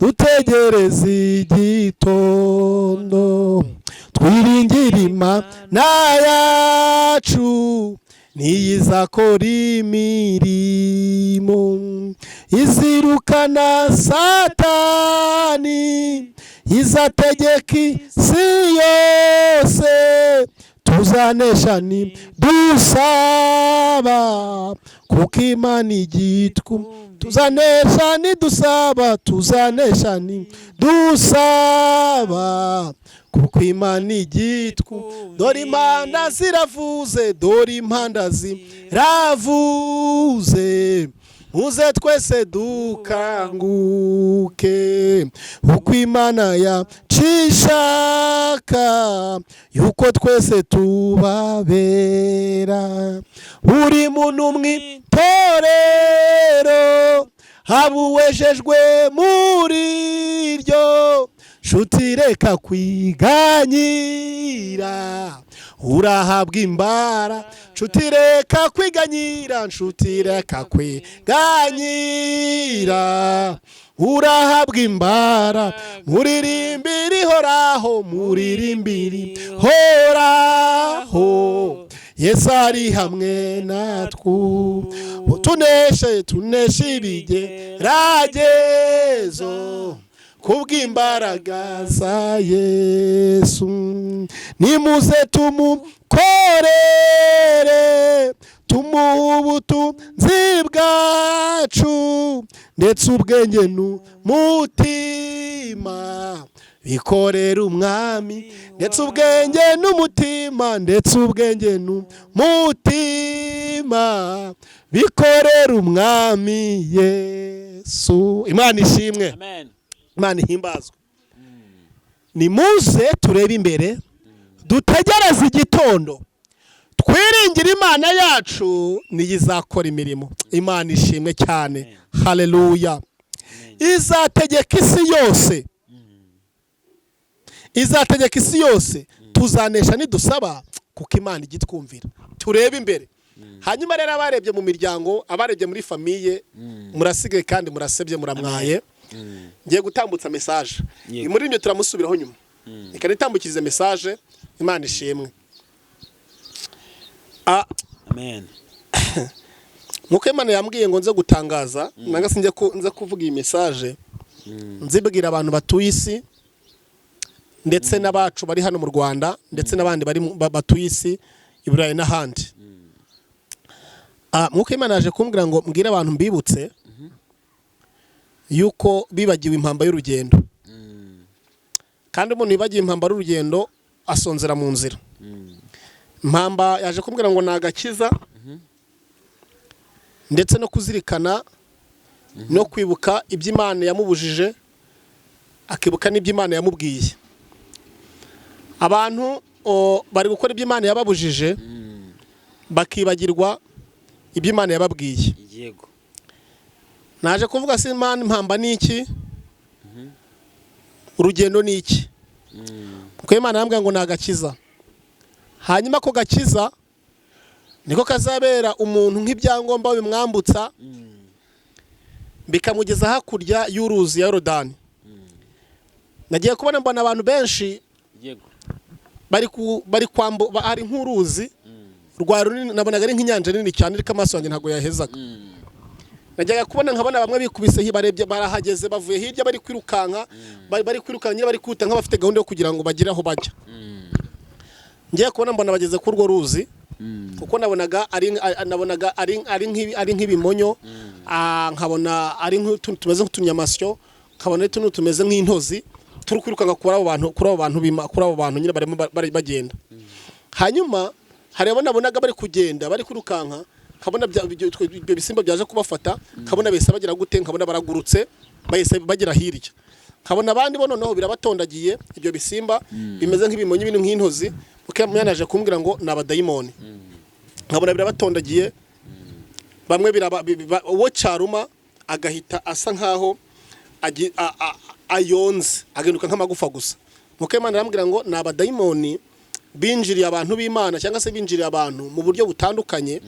dutegereze igitondo, twiringire Imana yacu, niyizakora imirimo, izirukana Satani, izategeka isi yose, tuzanesha ni dusaba, kuko Imana igitwa. Tuzanesha ni dusaba, tuzanesha ni dusaba, kuko Imana igitwa. Dore impanda ziravuze, dore impanda ziravuze, muze twese dukanguke uko Imana yacishaka yuko twese tubabera buri muntu mwitorero habuwejejwe muri ryo nshuti reka kwiganyira urahabwa imbara nshuti reka kwiganyira nshuti reka kwiganyira urahabwa imbara muririmbira ihoraho muririmbira ihoraho Yesu ari hamwe natwe tuneshe ibigeragezo kubw'imbaraga za Yesu nimuze tumukorere tumuhe ubutunzi bwacu ndetse ubwenge n'umutima bikorera umwami ndetse ubwenge n'umutima ndetse ubwenge n'umutima bikorera umwami Yesu. Imana ishimwe. Amen. Imana ihimbazwe. Nimuze turebe imbere dutegereze igitondo twiringira Imana yacu niyo izakora imirimo. Imana ishimwe cyane. Haleluya. Izategeka isi yose tuzanesha nidusaba kuko Imana igitwumvira. Turebe imbere. Hanyuma rero abarebye mu miryango abarebye muri famiye murasigaye kandi murasebye muramwaye. Ngiye gutambutsa message muri ibyo turamusubiraho nyuma reka nitambukirize message. Imana ishimwe. Amen. Nkuko Imana yambwiye ngo nze gutangaza nanga sinjye ko nze kuvuga iyi message nzibwira abantu batuye isi ndetse n'abacu bari hano mu Rwanda ndetse n'abandi bari batuye isi i Burayi n'ahandi. Nkuko Imana yaje kumbwira ngo mbwire abantu mbibutse yuko bibagiwe impamba y'urugendo kandi umuntu wibagiwe impamba y'urugendo asonzera mu nzira. Impamba yaje kumbwira ngo nagakiza ndetse no kuzirikana no kwibuka iby'Imana yamubujije akibuka n'iby'Imana yamubwiye. Abantu bari gukora iby'Imana yababujije bakibagirwa iby'Imana yababwiye. Yego. Naje kuvuga se Imana impamba ni iki? Urugendo ni iki? Kuko Imana yambwiye ngo nagakiza. Hanyuma ko gakiza niko kazabera umuntu nk'ibyangombwa bimwambutsa bikamugeza hakurya y'uruzi ya Yorodani. Nagiye kubona mbona abantu benshi bari kwambo ari nk'uruzi rwa runini nabonaga ari nk'inyanja nini cyane ariko amaso yanjye ntago yahezaga. Najyaga kubona nkabona bamwe bikubise hibarebye barahageze bavuye hirya bari kwirukanka bari kwirukanye bari kuta nk'abafite gahunda yo kugira ngo bagire aho bajya. Ngiye kubona mbona bageze ku rwo ruzi kuko nabonaga ari nk'ibimonyo nkabona ari nk'utuntu tumeze nk'utunyamasyo nkabona tuntu tumeze nk'intozi turi kwirukanka kuri abo bantu nyine barimo bagenda. Hanyuma hari nabonaga bari kugenda bari kwirukanka nkabona ibyo bisimba byaje kubafata nkabona bese bagira gute nkabona baragurutse bahise bagira hirya nkabona abandi bo noneho birabatondagiye ibyo bisimba bimeze nk'ibimonyo ibintu nk'intozi kuko yanaje kumbwira ngo nabadayimoni nkabona birabatondagiye bamwe uwo cyaruma agahita asa nkaho ayonze agenduka nk'amagufa gusa. Nuko Imana arambwira ngo nabadayimoni binjiriye abantu b'Imana cyangwa se binjiriye abantu mu buryo butandukanye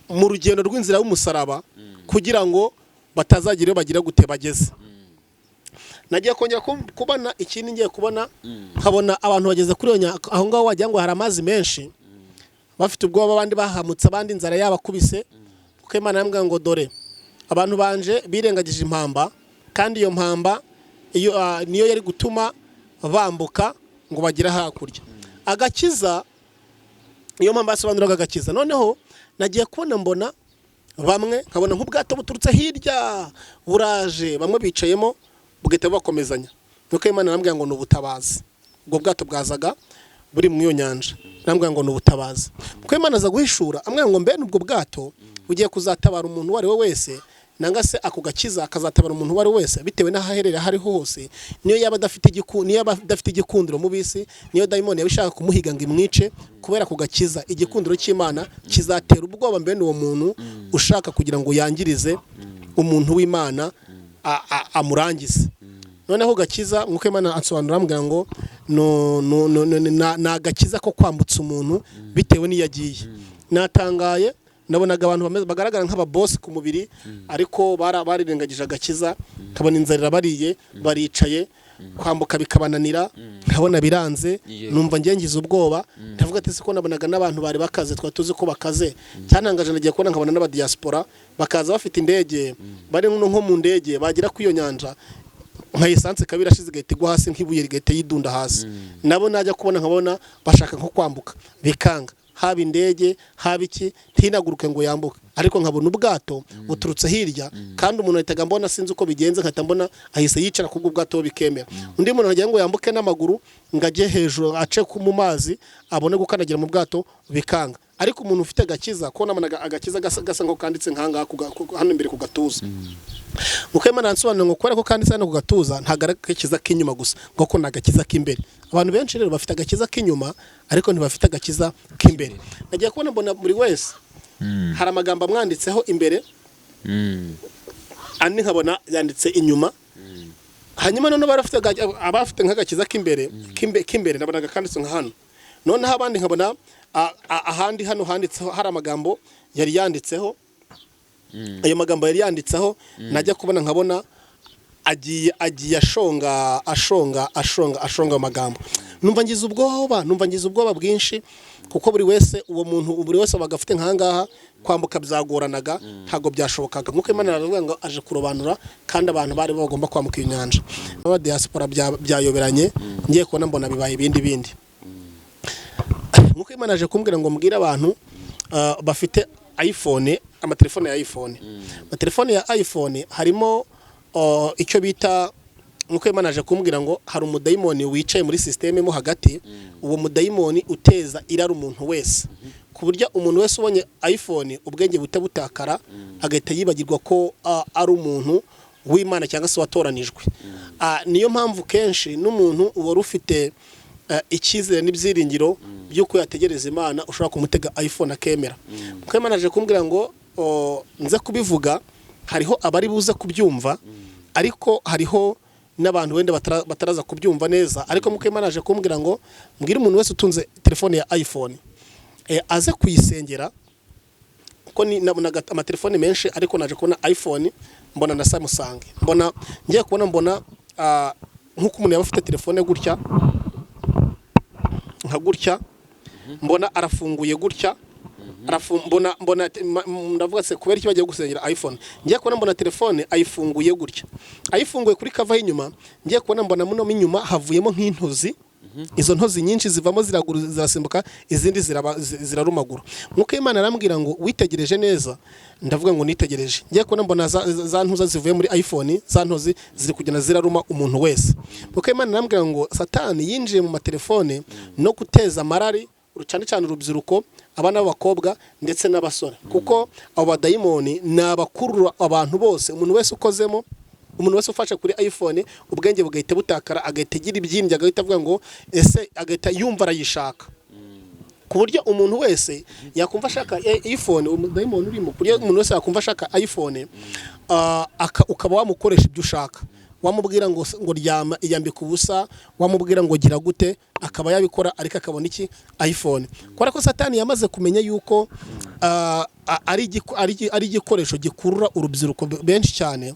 mu rugendo rw'inzira y'umusaraba kugira ngo batazagira bagira gute bageze. Nagiye kongera kubona ikindi ngiye kubona nkabona abantu bageze kuri aho ngaho wagira ngo hari amazi menshi bafite ubwoba abandi bahamutse abandi inzara yabakubise. Kuko Imana yambwira ngo dore abantu banje birengagije impamba kandi iyo mpamba niyo yari gutuma bambuka ngo bagira hakurya. Agakiza iyo mpamba yasobanuraga agakiza. Noneho nagiye kubona mbona bamwe nkabona nk'ubwato buturutse hirya buraje bamwe bicayemo bugahita bakomezanya. Nuko Imana arambwira ngo nubutabazi. Ubwo bwato bwazaga buri mu iyo nyanja nambwa ngo n'ubutabaza kuko Imana aza guhishura amwe ngo mbe n'ubwo bwato ugiye kuzatabara umuntu uwo ari we wese nanga se ako gakiza akazatabara umuntu uwo ari we wese bitewe n'ahaherera hariho hose niyo yaba adafite igikundiro mu bisi niyo dayimoni yabishaka kumuhiga ngo imwice kubera ku gakiza igikundiro cy'Imana kizatera ubwoba mbe n'uwo muntu ushaka kugira ngo yangirize umuntu w'Imana amurangize noneho gakiza nkuko Imana ansobanura ambwira ngo na gakiza ko kwambutsa umuntu bitewe n'iyagiye natangaye nabonaga abantu bagaragara nk'ababosi ku mubiri ariko barirengagije agakiza kabona inzara bariye baricaye kwambuka bikabananira nkabona biranze numva ngize ubwoba ndavuga ati siko nabonaga n'abantu bari bakaze twa tuzi ko bakaze cyantangaje nagiye kubona nkabona n'abadiaspora bakaza bafite indege bari nko mu ndege bagira ku iyo nyanja nka essence kabira ashize gahita igwa hasi nk'ibuye rigahita yidunda hasi nabo najya kubona nkabona bashaka nko kwambuka bikanga haba indege haba iki ntinaguruke ngo yambuke ariko nkabona ubwato buturutse hirya kandi umuntu ahitaga mbona sinzi uko bigenze nkata mbona ahise yicara kubwo ubwato bikemera undi muntu agiye ngo yambuke n'amaguru ngaje hejuru ace mu mazi abone gukanagira mu bwato bikanga ariko umuntu ufite gakiza ko namanaga agakiza gasa nko kanditse nkanga hano imbere ku gatuza nuko Imana ansobanura ngo kwera ko kanditse hano ku gatuza ntagakiza k'inyuma gusa ngo ko nagakiza k'imbere abantu benshi rero bafite agakiza k'inyuma ariko ntibafite agakiza k'imbere nagiye kubona mbona buri wese hari amagambo amwanditseho imbere andi nkabona yanditse inyuma hanyuma none abafite nk'agakiza k'imbere nabonaga kanditse nka hano noneho abandi nkabona ahandi hano handitseho hari amagambo yari yanditseho ayo magambo yari yanditseho najya kubona nkabona agiye ashonga amagambo numva ngize ubwoba bwinshi kuko buri wese bagafite nkangaha kwambuka byagoranaga ntago byashobokaga nkuko Imana aravuga ngo aje kurobanura kandi abantu bari bagomba kwambuka inyanja aba diaspora byayoberanye ngiye kubona mbona bibaye ibindi nkuko Imana aje kumbwira ngo mbwira abantu bafite iPhone amatelefone ya iPhone amatelefone ya iPhone harimo icyo bita nkuko Imana aje kumbwira ngo hari umudayimoni wicaye muri systeme mo hagati uwo mudayimoni uteza irari umuntu wese ku buryo umuntu wese ubonye iPhone ubwenge butakara agahita yibagirwa ko ari umuntu w'Imana cyangwa se watoranijwe niyo mpamvu kenshi n'umuntu wari ufite icyizere n'ibyiringiro by'uko yategereza Imana ushobora kumutega iPhone akemera kuko Imana aje kumbwira ngo nze kubivuga hariho abari buze kubyumva ariko hariho n'abantu wende bataraza kubyumva neza ariko muko Imana aje kumbwira ngo mbwira umuntu wese utunze telefone ya iPhone aze kuyisengera ko ni nabonaga amatelefone menshi ariko naje kubona iPhone mbona na Samsung ngiye kubona mbona nkuko umuntu yaba afite telefone gutya nka gutya mbona arafunguye gutya mbona ndavuga se kubera iki bagiye gusengera iPhone ngiye kubona mbona telefone ayifunguye gutya ayifunguye kuri cover y'inyuma ngiye kubona mbona muno inyuma havuyemo nk'intozi izo ntozi nyinshi zivamo zirasimbuka izindi zirarumagura nkuko Imana arambwira ngo witegereje neza ndavuga ngo nitegereje ngiye kubona mbona za ntuza zivuye muri iPhone za ntozi ziri kugenda ziraruma umuntu wese nkuko Imana arambwira ngo Satani yinjiye mu matelefone no guteza amarari urucane cyane urubyiruko abana b'abakobwa ndetse n'abasore kuko abo badayimoni nabakurura abantu bose umuntu wese ukozemo umuntu wese ufashe kuri iPhone ubwenge bugahita butakara agahita agira ibyimbye agahita avuga ngo ese agahita yumva arayishaka ku buryo umuntu wese yakumva ashaka iPhone umudayimoni urimo ku buryo umuntu wese yakumva ashaka iPhone ukaba wamukoresha ibyo ushaka wamubwira ngo ryama iyambika ubusa wamubwira ngo gira gute akaba yabikora ariko akabona iki iPhone kubera ko Satani yamaze kumenya yuko ari igikoresho gikurura urubyiruko benshi cyane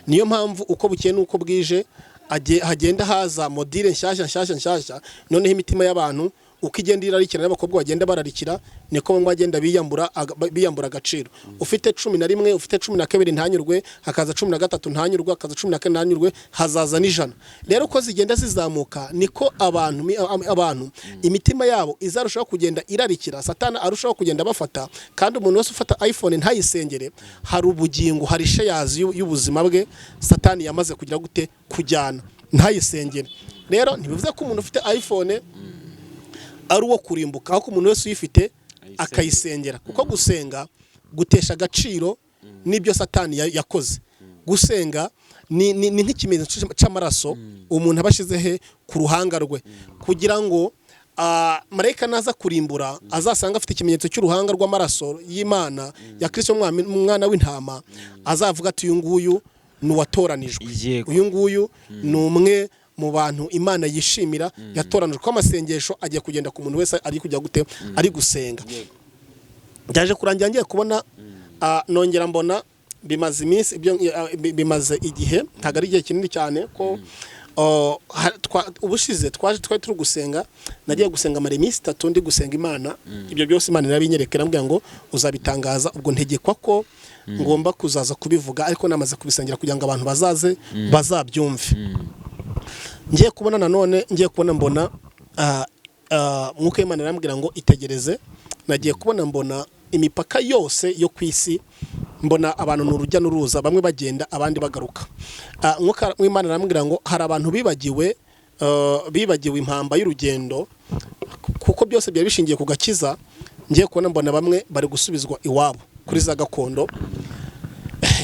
niyo mpamvu uko bukeye nuko bwije hagenda haza modile nshyashya noneho imitima y'abantu uko igenda irarikira n'abakobwa bagenda bararikira niko bamwe bagenda biyambura agaciro ufite 11 ufite 12 ntanyurwe hakaza 13 ntanyurwe hakaza 14 ntanyurwe hazaza n'ijana rero ko zigenda zizamuka niko abantu imitima yabo izarushaho kugenda irarikira Satani arushaho kugenda bafata kandi umuntu wese ufata iPhone ntayisengere hari ubugingo hari shares y'ubuzima bwe Satani yamaze kugira gute kujyana ntayisengere rero ntibivuze ko umuntu ufite iPhone ari uwo kurimbuka, aho umuntu wese uyifite akayisengera, kuko gusenga gutesha agaciro n'ibyo Satani yakoze. Gusenga ni nk'ikimenyetso cy'amaraso umuntu abashize he ku ruhanga rwe, kugira ngo marayika naza kurimbura azasanga afite ikimenyetso cy'uruhanga rw'amaraso y'Imana ya Kristo umwana w'intama, azavuga ati uyu nguyu ni uwatoranijwe, uyu nguyu ni umwe mu bantu Imana yishimira yatoranijwe. Ko amasengesho agiye kugenda ku muntu wese ari kujya gute ari gusenga. Byaje kurangira ngiye kubona nongera mbona bimaze iminsi bimaze igihe, ntago ari igihe kinini cyane ko ubushize twari turi gusenga, nagiye gusenga mare iminsi 3 ndi gusenga Imana. Ibyo byose Imana irabinyerekera ambwira ngo uzabitangaza, ubwo ntegekwa ko ngomba kuzaza kubivuga, ariko namaze kubisengera kugira ngo abantu bazaze bazabyumve. Ngiye kubona nanone mbona mwuka Imana irambwira ngo itegereze. Nagiye kubona mbona imipaka yose yo kwisi, mbona abantu n'urujya n'uruza, bamwe bagenda abandi bagaruka. Mwuka w'Imana arambwira ngo hari abantu bibagiwe impamba y'urugendo, kuko byose byari bishingiye ku gakiza. Ngiye kubona mbona bamwe bari gusubizwa iwabo kuri za gakondo.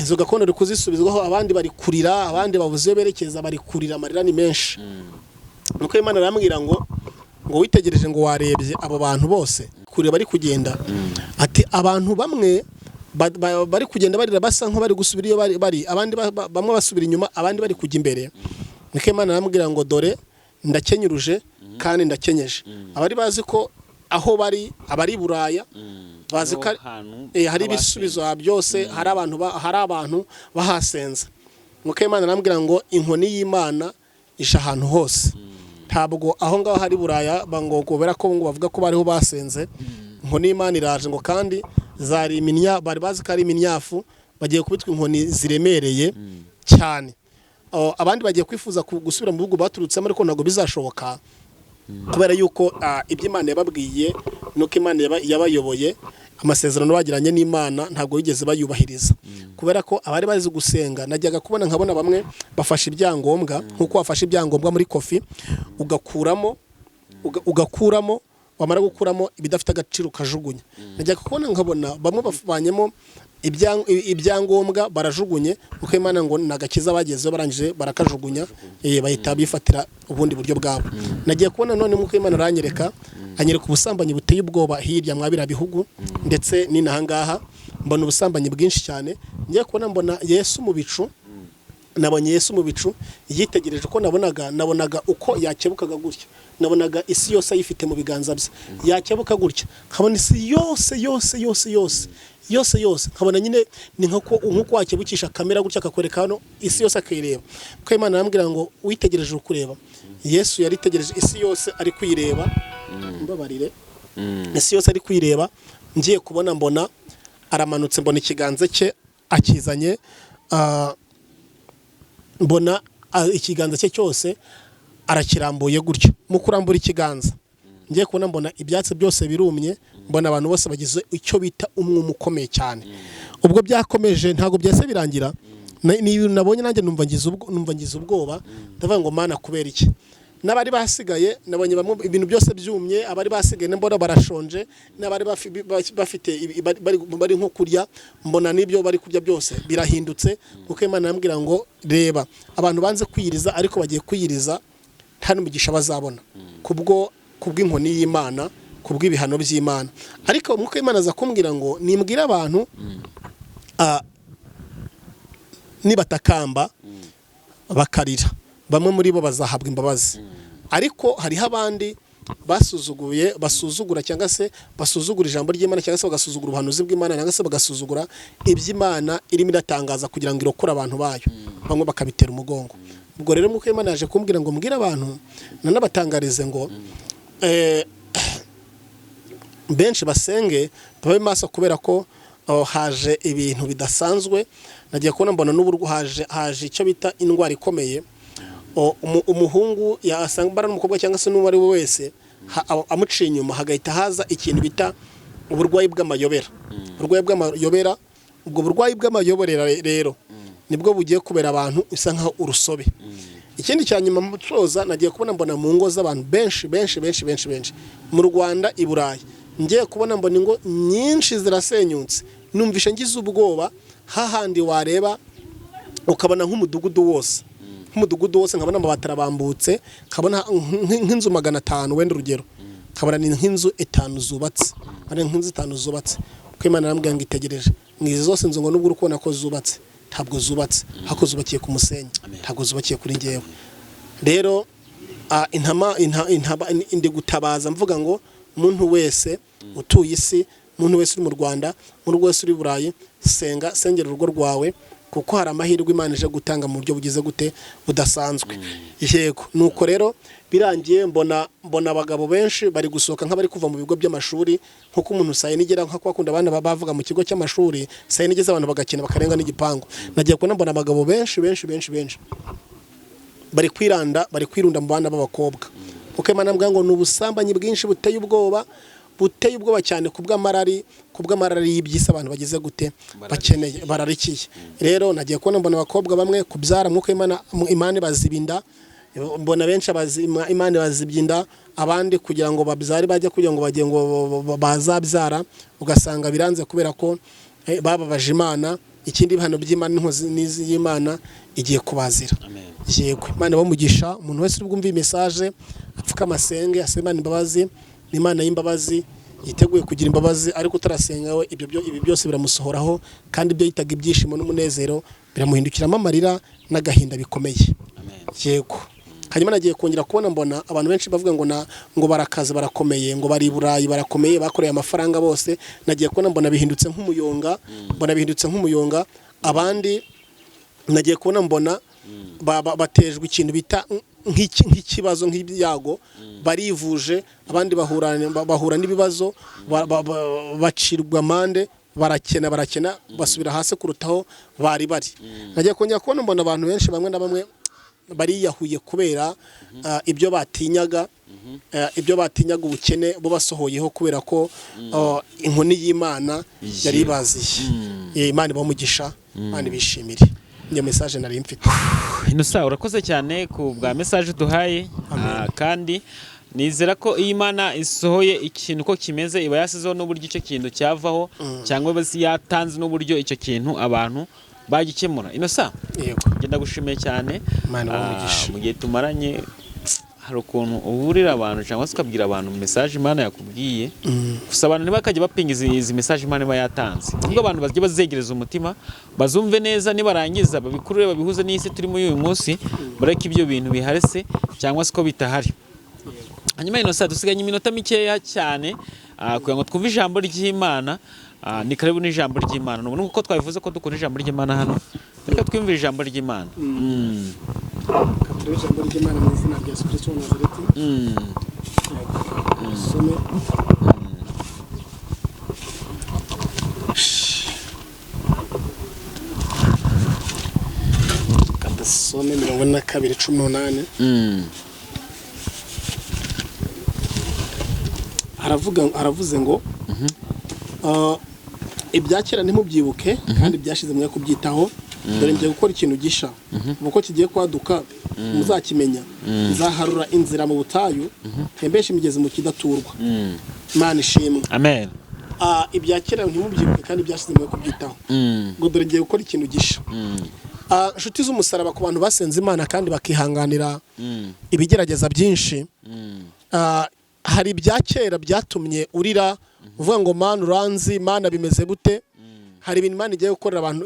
Izo gakondo uri kuzisubizwaho, abandi bari kurira, abandi babuze berekeza bari kurira, amarira ni menshi. Nuko Imana arambwira ngo witegereje ngo warebye abo bantu bose kureba bari kugenda, ati abantu bamwe bari kugenda barira basa nko bari gusubira iyo bari, abandi bamwe basubira inyuma, abandi bari kujya imbere. Nuko Imana arambwira ngo dore ndakenyuruje kandi ndakenyeje. Abari bazi ko aho bari abari Buraya, bazi ko hari ibisubizo byose, hari abantu bahasenza. Nuko Imana arambwira ngo inkoni y'Imana isha ahantu hose. Ntabwo aho ngaho hari Buraya bangogobera ko ngo bavuga ko bariho basenze. Inkoni y'Imana iraje ngo kandi zari iminya, bari bazi ko ari iminyafu, bagiye kubitwa inkoni ziremereye cyane. Abandi bagiye kwifuza gusubira mu bihugu baturutsemo, ariko ntabwo bizashoboka, kubera yuko ibyo Imana yababwiye nuko Imana yabayoboye, amasezerano bagiranye n'Imana ntabwo yigeze bayubahiriza. Kubera ko abari bazi gusenga, najyaga kubona nkabona bamwe bafashe ibyangombwa, nkuko wafashe ibyangombwa muri kofi ugakuramo wamara gukuramo ibidafite agaciro kajugunya. Najyaga kubona nkabona bamwe bavanyemo ibyangombwa barajugunye, kuko Imana ngo nagakiza bagezeho barangije barakajugunya, bahita bifatira ubundi buryo bwabo. Nagiye kubona none muko Imana aranyereka ubusambanyi buteye ubwoba hirya mwabira bihugu, ndetse n'inahangaha mbona ubusambanyi bwinshi cyane. Ngiye kubona mbona Yesu mu bicu, nabonye Yesu mu bicu, yitegereje ko nabonaga uko yakebukaga gutya, nabonaga isi yose ayifite mu biganza bye, yakebuka gutya, nkabona isi yose nkabona nyine ni nkuko wakebukisha kamera gutya akakwereka hano isi yose akayireba. Kuko Imana arambwira ngo witegereje ukureba. Yesu yaritegereje isi yose ari kwireba, mbabarire, isi yose ari kwireba. Ngiye kubona mbona aramanutse, mbona ikiganza cye akizanye, mbona ikiganza cye cyose arakirambuye gutyo. Mu kurambura ikiganza ngiye kubona mbona ibyatsi byose birumye, mbona abantu bose bagize icyo bita umwuma ukomeye cyane. Ubwo byakomeje ntago byese birangira, ni nabonye nanjye numva ngize ubwoba, ndavuga ngo Mana kubera iki? N'abari basigaye nabonye bamwe ibintu byose byumye, abari basigaye mbona barashonje, n'abari bafite bari nko kurya, mbona n'ibyo bari kurya byose birahindutse. Kuko Imana yambwira ngo reba, abantu banze kwiyiriza ariko bagiye kwiyiriza, nta n'umugisha bazabona kubw'inkoni y'Imana, kubw'ibihano by'Imana. Ariko muko Imana aza kumbwira ngo nimbwira abantu nibatakamba bakarira, bamwe muri bo bazahabwa imbabazi. Ariko hariho abandi basuzugura cyangwa se basuzugura ijambo ry'Imana, cyangwa se bagasuzugura ubuhanuzi bw'Imana, cyangwa se bagasuzugura iby'Imana irimo iratangaza kugira ngo irokore abantu bayo, bamwe bakabitera umugongo. Ubwo rero muko Imana yaje kumbwira ngo mbwira abantu nanabatangarize ngo benshi basenge, babe maso, kubera ko haje ibintu bidasanzwe. Nagiye kubona mbona n'uburyo haje icyo bita indwara ikomeye. Umuhungu yasanga n'umukobwa cyangwa se n'uwo ari we wese amuciye inyuma, hagahita haza ikintu bita uburwayi bw'amayobera. Ubwo burwayi bw'amayoborera rero nibwo bugiye kubera abantu bisa nkaho urusobe. ikindi cya nyuma mucoza nagiye kubona mbona mu ngo z'abantu benshi mu Rwanda i Burayi ngiye kubona mbona ingo nyinshi zirasenyutse numvishe ngize ubwoba hahandi wareba ukabona nk'umudugudu wose nkabona amabati arabambutse nkabona nk'inzu 500 wenda urugero nkabona ni nk'inzu 5 zubatse ari nk'inzu 5 zubatse uko Imana yarambwiye ngo itegereje ngizi zose inzu ngo nubwo uri kubona ko zubatse ntabwo zubatse hako zubakiye ku musenyi ntabwo zubakiye kuri ngewe rero indi gutabaza mvuga ngo umuntu wese utuye isi umuntu wese uri mu Rwanda umuntu wese uri Burayi sengera urugo rwawe kuko hari amahirwe Imana ije gutanga mu buryo bugize gute budasanzwe yego nuko rero birangiye mbona abagabo benshi bari gusohoka nk'abari kuva mu bigo by'amashuri nkuko umuntu saye nigera nka kwakunda abana bavuga mu kigo cy'amashuri saye nigeze abantu bagakina bakarenga n'igipangu nagiye kubona mbona abagabo benshi bari kwirunda mu bana b'abakobwa kuko Imana mbwa ngo n'ubusambanyi bwinshi buteye ubwoba cyane kubw'amarari y'ibyisa abantu bagize gute bakeneye bararikiye rero nagiye kubona mbona abakobwa bamwe kubyara mwuko Imana bazibinda mbona benshi Imana bazibyinda abandi kugira ngo babyare bajya kugira ngo bagiye ngo bazabyara ugasanga biranze kubera ko bababaje Imana ikindi bihano by'Imana n'inkozi y'Imana igiye kubazira yego Imana bamugisha umuntu wese ubwumva iyi message apfuka amasenge asema imbabazi n'Imana y'imbabazi yiteguye kugira imbabazi ariko utarasenga we ibi byose biramusohoraho kandi ibyo yitaga ibyishimo n'umunezero biramuhindukiramo amarira n'agahinda bikomeye yego hanyuma nagiye kongera kubona mbona abantu benshi bavuga ngo barakaza barakomeye ngo bari Burayi barakomeye bakoreye amafaranga bose nagiye kubona mbona bihindutse nk'umuyonga abandi nagiye kubona mbona batejwe ikintu bita nk'ikibazo nk'ibyago barivuje abandi bahura n'ibibazo bacirwa amande barakena basubira hasi kurutaho bari nagiye kongera kubona mbona abantu benshi bamwe na bamwe bariyahuye kubera ibyo batinyaga ubukene bo basohoyeho kubera ko inkoni y'Imana yari baziye Imana bamugisha Imana bishimire iyo message nari mfite Innocent urakoze cyane ku bwa message duhaye kandi nizera ko iyo Imana isohoye ikintu ko kimeze iba yasizeho n'uburyo icyo kintu cyavaho cyangwa yatanze n'uburyo icyo kintu abantu bagikemura Innocent yego ngenda gushimiye cyane mu gihe tumaranye hari ukuntu uburira abantu cyangwa se ukabwira abantu message Imana yakubwiye gusa abantu ntibakajya bapinga izi message Imana iba yatanze ubwo abantu bagiye bazegereza umutima bazumve neza nibarangiza babikurure babihuze n'isi turimo uyu munsi bareke ibyo bintu biharese cyangwa se ko bitahari hanyuma Innocent dusiganye iminota mikeya cyane kugira ngo twumve ijambo ry'Imana ni karibu n'ijambo ry'Imana nubwo uko twabivuze ko dukora ijambo ry'Imana hano reka twumve ijambo ry'Imana katuri ijambo ry'Imana mu izina rya Yesu Kristo wa Nazareti some kadasome 42:18 aravuze ngo ibyakera ntimubyibuke kandi byashize mwe kubyitaho dore ngiye gukora ikintu gisha uko kigiye kwaduka muzakimenya nzaharura inzira mu butayu ntembeshe imigezi mu kidaturwa Imana ishimwe amen ibyakera ntimubyibuke kandi byashize mwe kubyitaho ngo dore ngiye gukora ikintu gisha inshuti z'umusaraba ku bantu basenze Imana kandi bakihanganira ibigerageza byinshi hari ibyakera byatumye urira uvuga ngo Mana uranzi Mana bimeze bute hari ibintu Imana igiye gukorera abantu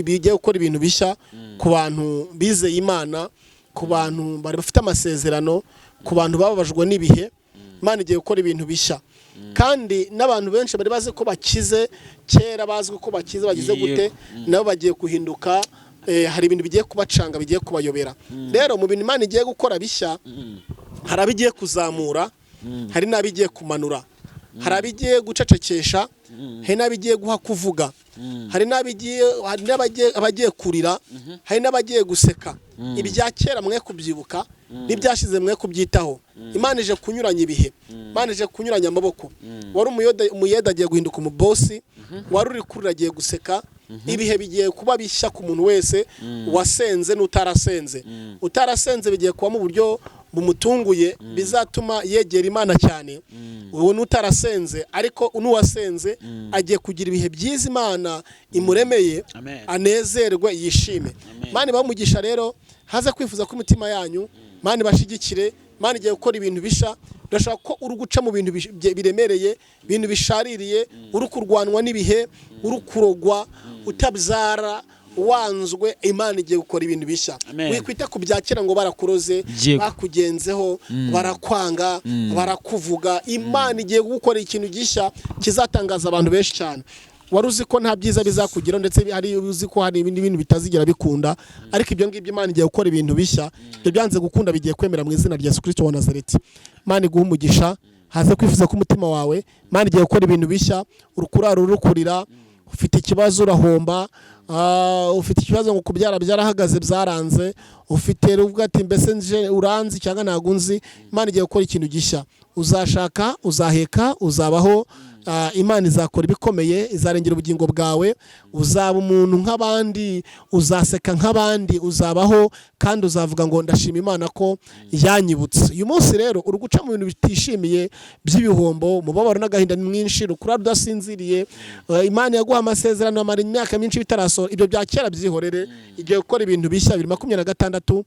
bigiye gukora ibintu bishya ku bantu bizeye Imana ku bantu bari bafite amasezerano ku bantu bababajwe n'ibihe Imana igiye gukora ibintu bishya kandi n'abantu benshi bari bazi ko bakize kera bazwi ko bakize bagize gute nabo bagiye kuhinduka hari ibintu bigiye kubacanga bigiye kubayobera rero mu bintu Imana igiye gukora bishya hari abigiye kuzamura hari n'abigiye kumanura hari abigiye gucecekesha hari n'abigiye guha kuvuga hari n'abagiye kurira hari n'abagiye guseka ibya kera mwe kubyibuka n'ibyashize mwe kubyitaho Imana ije kunyuranya ibihe Imana ije kunyuranya amaboko wari umuyeda agiye guhinduka umubosi wari uri kurira agiye guseka ibihe bigiye kuba bishya ku muntu wese wasenze n'utarasenze. Utarasenze bigiye kuba mu buryo bumutunguye bizatuma yegera Imana cyane. Uwo n'utarasenze ariko n'uwasenze agiye kugira ibihe byiza Imana imuremeye, anezerwe yishime. Imana bamugisha rero, haza kwifuza ko umutima yanyu Imana bashigikire. Imana igiye gukora ibintu bisha. Ndashaka ko uri guca mu bintu biremereye, ibintu bishaririye, uri kurwanwa n'ibihe, uri kurogwa, utabyara, wanzwe. Imana igiye gukora ibintu bishya. Wikwita ku byakera ngo barakuroze, bakugenzeho, barakwanga, barakuvuga. Imana igiye gukora ikintu gishya kizatangaza abantu benshi cyane. Wari uzi ko nta byiza bizakugira, ndetse hari uzi ko hari ibindi bintu bitazigera bikunda, ariko ibyo ngibyo Imana igiye gukora ibintu bishya. Ibyo byanze gukunda bigiye kwemera mu izina rya Yesu Kristo wa Nazareti. Imana iguha umugisha, haze kwifuza ko umutima wawe. Imana igiye gukora ibintu bishya. Urukuraro rukurira, ufite ikibazo urahomba, ufite ikibazo ngo kubyara byarahagaze byaranze, ufite ruvuga ati mbese nje uranzi cyangwa ntago nzi. Imana igiye gukora ikintu gishya. Uzashaka, uzaheka, uzabaho. Imana izakora ibikomeye, izarengera ubugingo bwawe. Uzaba umuntu nk'abandi, uzaseka nk'abandi, uzabaho kandi uzavuga ngo ndashima Imana ko yanyibutse. Uyu munsi rero uri guca mu bintu bitishimiye by'ibihombo, umubabaro n'agahinda mwinshi, rukura rudasinziriye. Imana yaguha amasezerano amara imyaka myinshi bitarasohora. Ibyo bya kera byihorere, igiye gukora ibintu bishya. 2026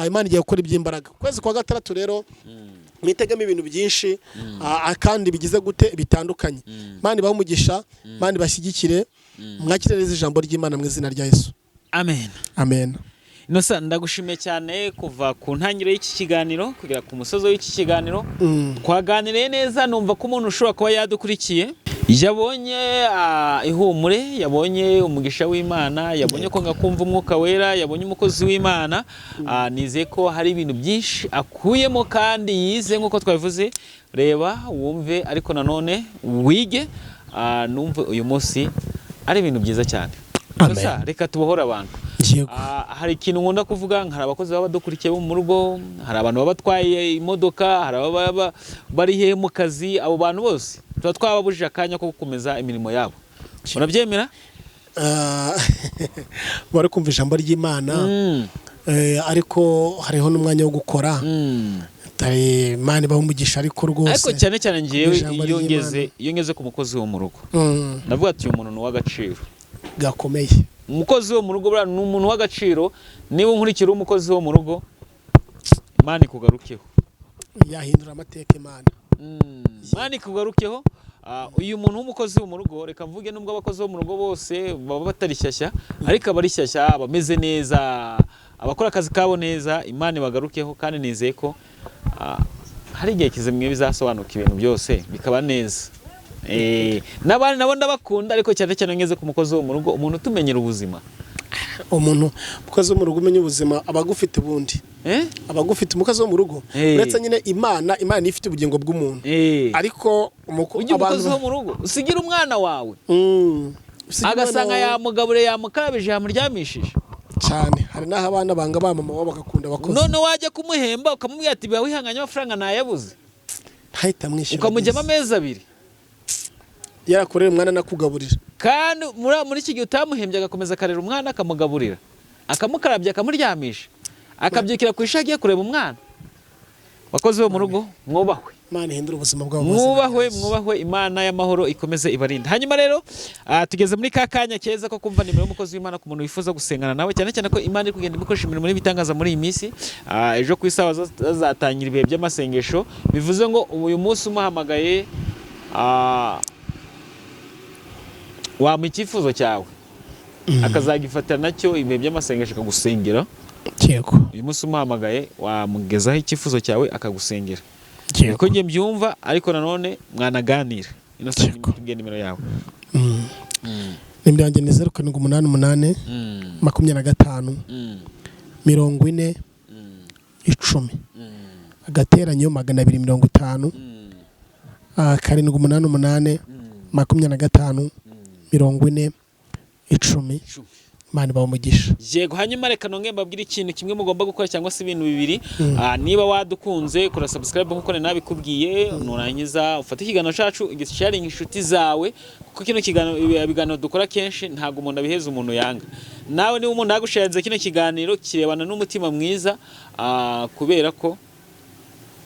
Imana igiye gukora iby'imbaraga. Kwezi kwa gatandatu rero mwitegemo ibintu byinshi kandi bigize gute bitandukanye. Imana ibahe umugisha, Imana ibashyigikire, mwakirereze ijambo ry'Imana mu izina rya Yesu. Amen. Amen. Innocent, ndagushimiye cyane kuva ku ntangiriro y'iki kiganiro kugera ku musozo w'iki kiganiro. Twaganiriye neza, numva ko umuntu ushobora kuba yadukurikiye yabonye ihumure, yabonye umugisha w'Imana, yabonye ko ngakumva umwuka wera, yabonye umukozi w'Imana. Nizeye ko hari ibintu byinshi akuyemo kandi yize nk'uko twabivuze. Reba wumve, ariko nanone wige, numve uyu munsi ari ibintu byiza cyane. Gusa reka tubohora abantu. Hari ikintu nkunda kuvuga, hari abakozi baba badukurikiye bo mu rugo, hari abantu baba batwaye imodoka, hari ababa bari he mu kazi. Abo bantu bose tuba twababujije akanya ko gukomeza imirimo yabo. Murabyemera? Bari kumva ijambo ry'Imana, ariko hariho n'umwanya wo gukora. Imana ibahe umugisha, ariko rwose. Ariko cyane cyane ngiyewe iyo ngeze ku mukozi wo mu rugo, ndavuga ati uyu muntu ni uw'agaciro gakomeye. Umukozi wo mu rugo ni umuntu w'agaciro. Niba unkurikira umukozi wo mu rugo, Imana ikugarukeho, yahindura amateka. Imana ikugarukeho. Uyu muntu w'umukozi wo mu rugo, reka mvuge nubwo abakozi bo mu rugo bose baba batari shyashya, ariko abari shyashya bameze neza, abakora akazi kabo neza, Imana ibagarukeho. Kandi nizeye ko hari igihe kizimwe bizasobanuka ibintu byose bikaba neza. N'abandi nabo ndabakunda, ariko cyane cyane ngeze ku mukozi wo mu rugo, umuntu utumenyera ubuzima. Umuntu umukozi wo mu rugo umenya ubuzima, abagufite ubundi abagufite umukozi wo mu rugo. Uretse nyine Imana ifite ubugingo bw'umuntu, ariko umukozi wo mu rugo usigira umwana wawe agasanga yamugabure, yamukarabije, yamuryamishije cyane. Hari n'aho abana banga ba mama wabo bagakunda abakozi, none wajya kumuhemba ukamubwira ati biba wihanganye amafaranga nayabuze, ntahita mwishyura, ukamujyamo amezi 2 yarakorera umwana nakugaburira. Kandi muri iki gihe utamuhembye agakomeza akarera umwana, akamugaburira, akamukarabya, akamuryamisha, akabyukira ku ishagi kureba umwana. Bakozi bo mu rugo, mwubahwe. Imana ihindura ubuzima bwabo. Mwubahwe. Imana y'amahoro ikomeze ibarinde. Hanyuma rero tugeze muri ka kanya keza ko kumva nimero y'umukozi w'Imana ku muntu wifuza gusengana nawe, cyane cyane ko Imana iri kugenda ikoresha imirimo n'ibitangaza muri iyi minsi. Ejo ku isaha zatangira ibihe by'amasengesho, bivuze ngo uyu munsi umuhamagaye wamuha icyifuzo cyawe, akazagifatira nacyo ibihe by'amasengesho akagusengera. Uyu munsi umuhamagaye wamugezaho icyifuzo cyawe akagusengera. Niko njye mbyumva, ariko nanone mwanaganira. Innocent, tubwiye nimero yawe. Nimero yanjye ni 0788 25 40 10 agateranyo 250 788 25 40 10. Imana bamugisha. Yego, hanyuma reka nonge mbabwira ikintu kimwe mugomba gukora cyangwa se ibintu bibiri. Niba wadukunze kora subscribe nkuko nabikubwiye, nurangiza ufate ikiganiro cyacu igisharing inshuti zawe, kuko kino kiganiro dukora kenshi ntago umuntu abiheza umuntu yanga. Nawe niba umuntu yagusharinze kino kiganiro kirebana n'umutima mwiza, kubera ko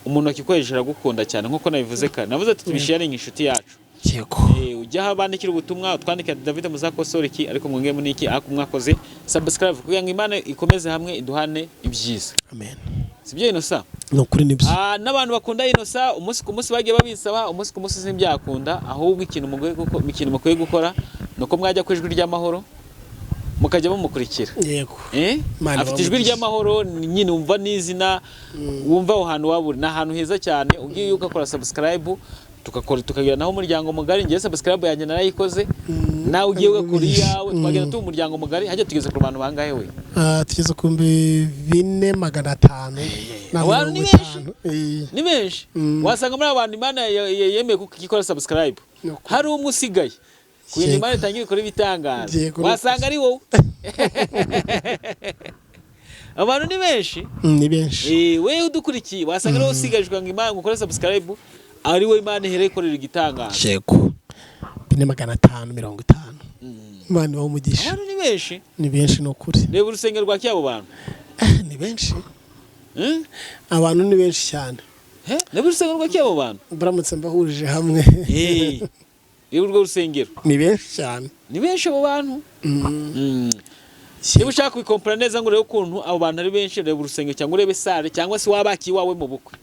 umuntu akikoresha gukunda cyane nkuko nabivuze kare. Navuze ati tubisharing inshuti yacu. Yego. Ujya bandikira ubutumwa utwandika David muzakosora iki, ariko mwenge muri iki akumwakoze subscribe kugira ngo Imana ikomeze hamwe iduhane ibyiza. Amen. Sibyo Inosa? No kuri nibyo. N'abantu bakunda Inosa umunsi ku munsi bagiye babisaba, umunsi ku munsi simbyakunda, ahubwo ikintu mugiye gukora nuko mwajya ku ijwi ry'amahoro mukajya mumukurikira. Yego. Afite ijwi ry'amahoro nyine umva n'izina, wumva aho hantu waburi na hantu heza cyane. Ugiye ukakora subscribe tukagira naho umuryango mugari. Ngiye subscribe yanjye narayikoze, nawe ugiye ugakora iyawe, twagenda tu umuryango mugari. Hajya tugeze ku bantu bangahe we? Tugeze ku 4,500. Abantu ni benshi. Ni benshi. Wasanga muri abantu Imana yemeye gukora subscribe, hari umwe usigaye kugira Imana itangiye gukora ibitangaza, wasanga ari wowe. Abantu ni benshi. Ni benshi. Wewe udukurikiye wasanga ari wowe usigajwe ngo Imana gukora subscribe, ari we Imana ihereye ikorera igitangaza. Yego. 4,550. Imana bamugisha. Abantu ni benshi. Ni benshi no kuri. Reba urusengero rwa cyabo bantu. Ni benshi. Abantu ni benshi cyane. Reba urusengero rwa cyabo bantu. Baramutse mbahurije hamwe. Reba urwo rusengero. Ni benshi cyane. Ni benshi abo bantu. Niba ushaka kwikompara neza ngo urebe ukuntu abo bantu ari benshi, reba urusengero cyangwa urebe sale cyangwa se wabaki wawe mu bukwe.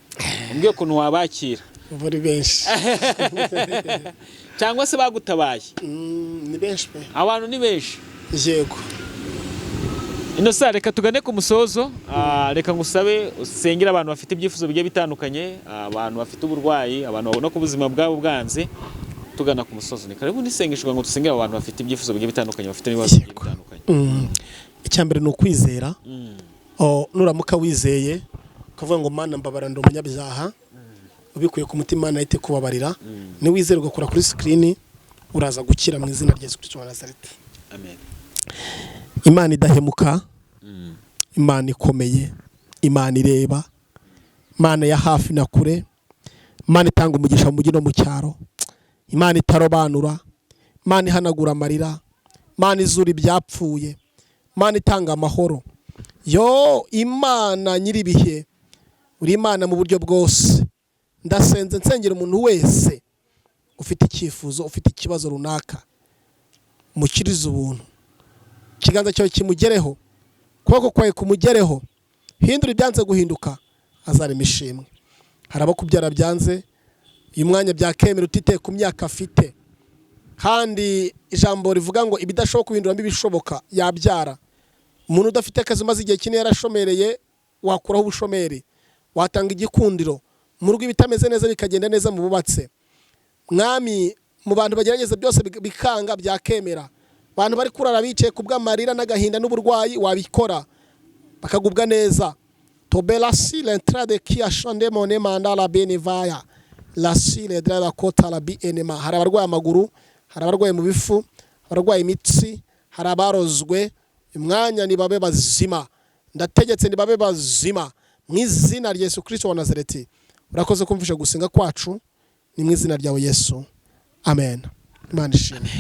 Umbwiye ukuntu wabakira. Bari benshi. Cyangwa se bagutabaye. Ni benshi pe. Abantu ni benshi. Yego. Inosa, reka tugane ku musozo. Reka ngusabe usengera abantu bafite ibyifuzo bigiye bitandukanye, abantu bafite uburwayi, abantu babona ko ubuzima bwabo bwanze. Tugana ku musozo. Ni karibu nisengeshwa ngo dusengere abantu bafite ibyifuzo bigiye bitandukanye, bafite ibibazo bigiye bitandukanye. Icyambere ni ukwizera. Nuramuka wizeye ukavuga ngo Mana mbabara ndi umunyabyaha, ubikuye ku mutima nahite kubabarira, ni wizera ugakora kuri screen, uraza gukira mu izina rya Yesu Kristo wa Nazareti. Amen. Imana idahemuka, Imana ikomeye, Imana ireba, Imana ya hafi na kure, Imana itanga umugisha mu mujyi no mu cyaro, Imana itarobanura, Imana ihanagura amarira, Imana izura ibyapfuye, Imana itanga amahoro. Imana nyiribihe, uri Imana mu buryo bwose. Ndasenze nsengera umuntu wese ufite icyifuzo, ufite ikibazo runaka, mukirize ubuntu, ikiganza cyawe kimugereho, kuboko kwawe kumugereho, hindura ibyanze guhinduka, azarema ishimwe. Hari abo kubyara byanze, uyu mwanya byakemera utite ku myaka afite, kandi ijambo rivuga ngo ibidashoboka guhinduramo ibishoboka, yabyara. Umuntu udafite akazi umaze igihe kinini yarashomereye, wakuraho ubushomeri, watanga igikundiro, mu rugo ibitameze neza bikagenda neza mu bubatse. Mwami, mu bantu bagerageza byose bikanga byakemera, abantu bari kurara bicaye kubw'amarira n'agahinda n'uburwayi, wabikora bakagubwa neza. Tobelasi l'entrade qui a changé mon emanda la benevaya la sile de la kota la bienema. Hari abarwaye amaguru, hari abarwaye mu bifu, abarwaye imitsi, hari abarozwe. Umwanya ni babe bazima, ndategetse ni babe bazima mu izina rya Yesu Kristo wa Nazareti. Urakoze kumvisha gusenga kwacu, ni mu izina ryawe Yesu. Amen. Imana ishimwe.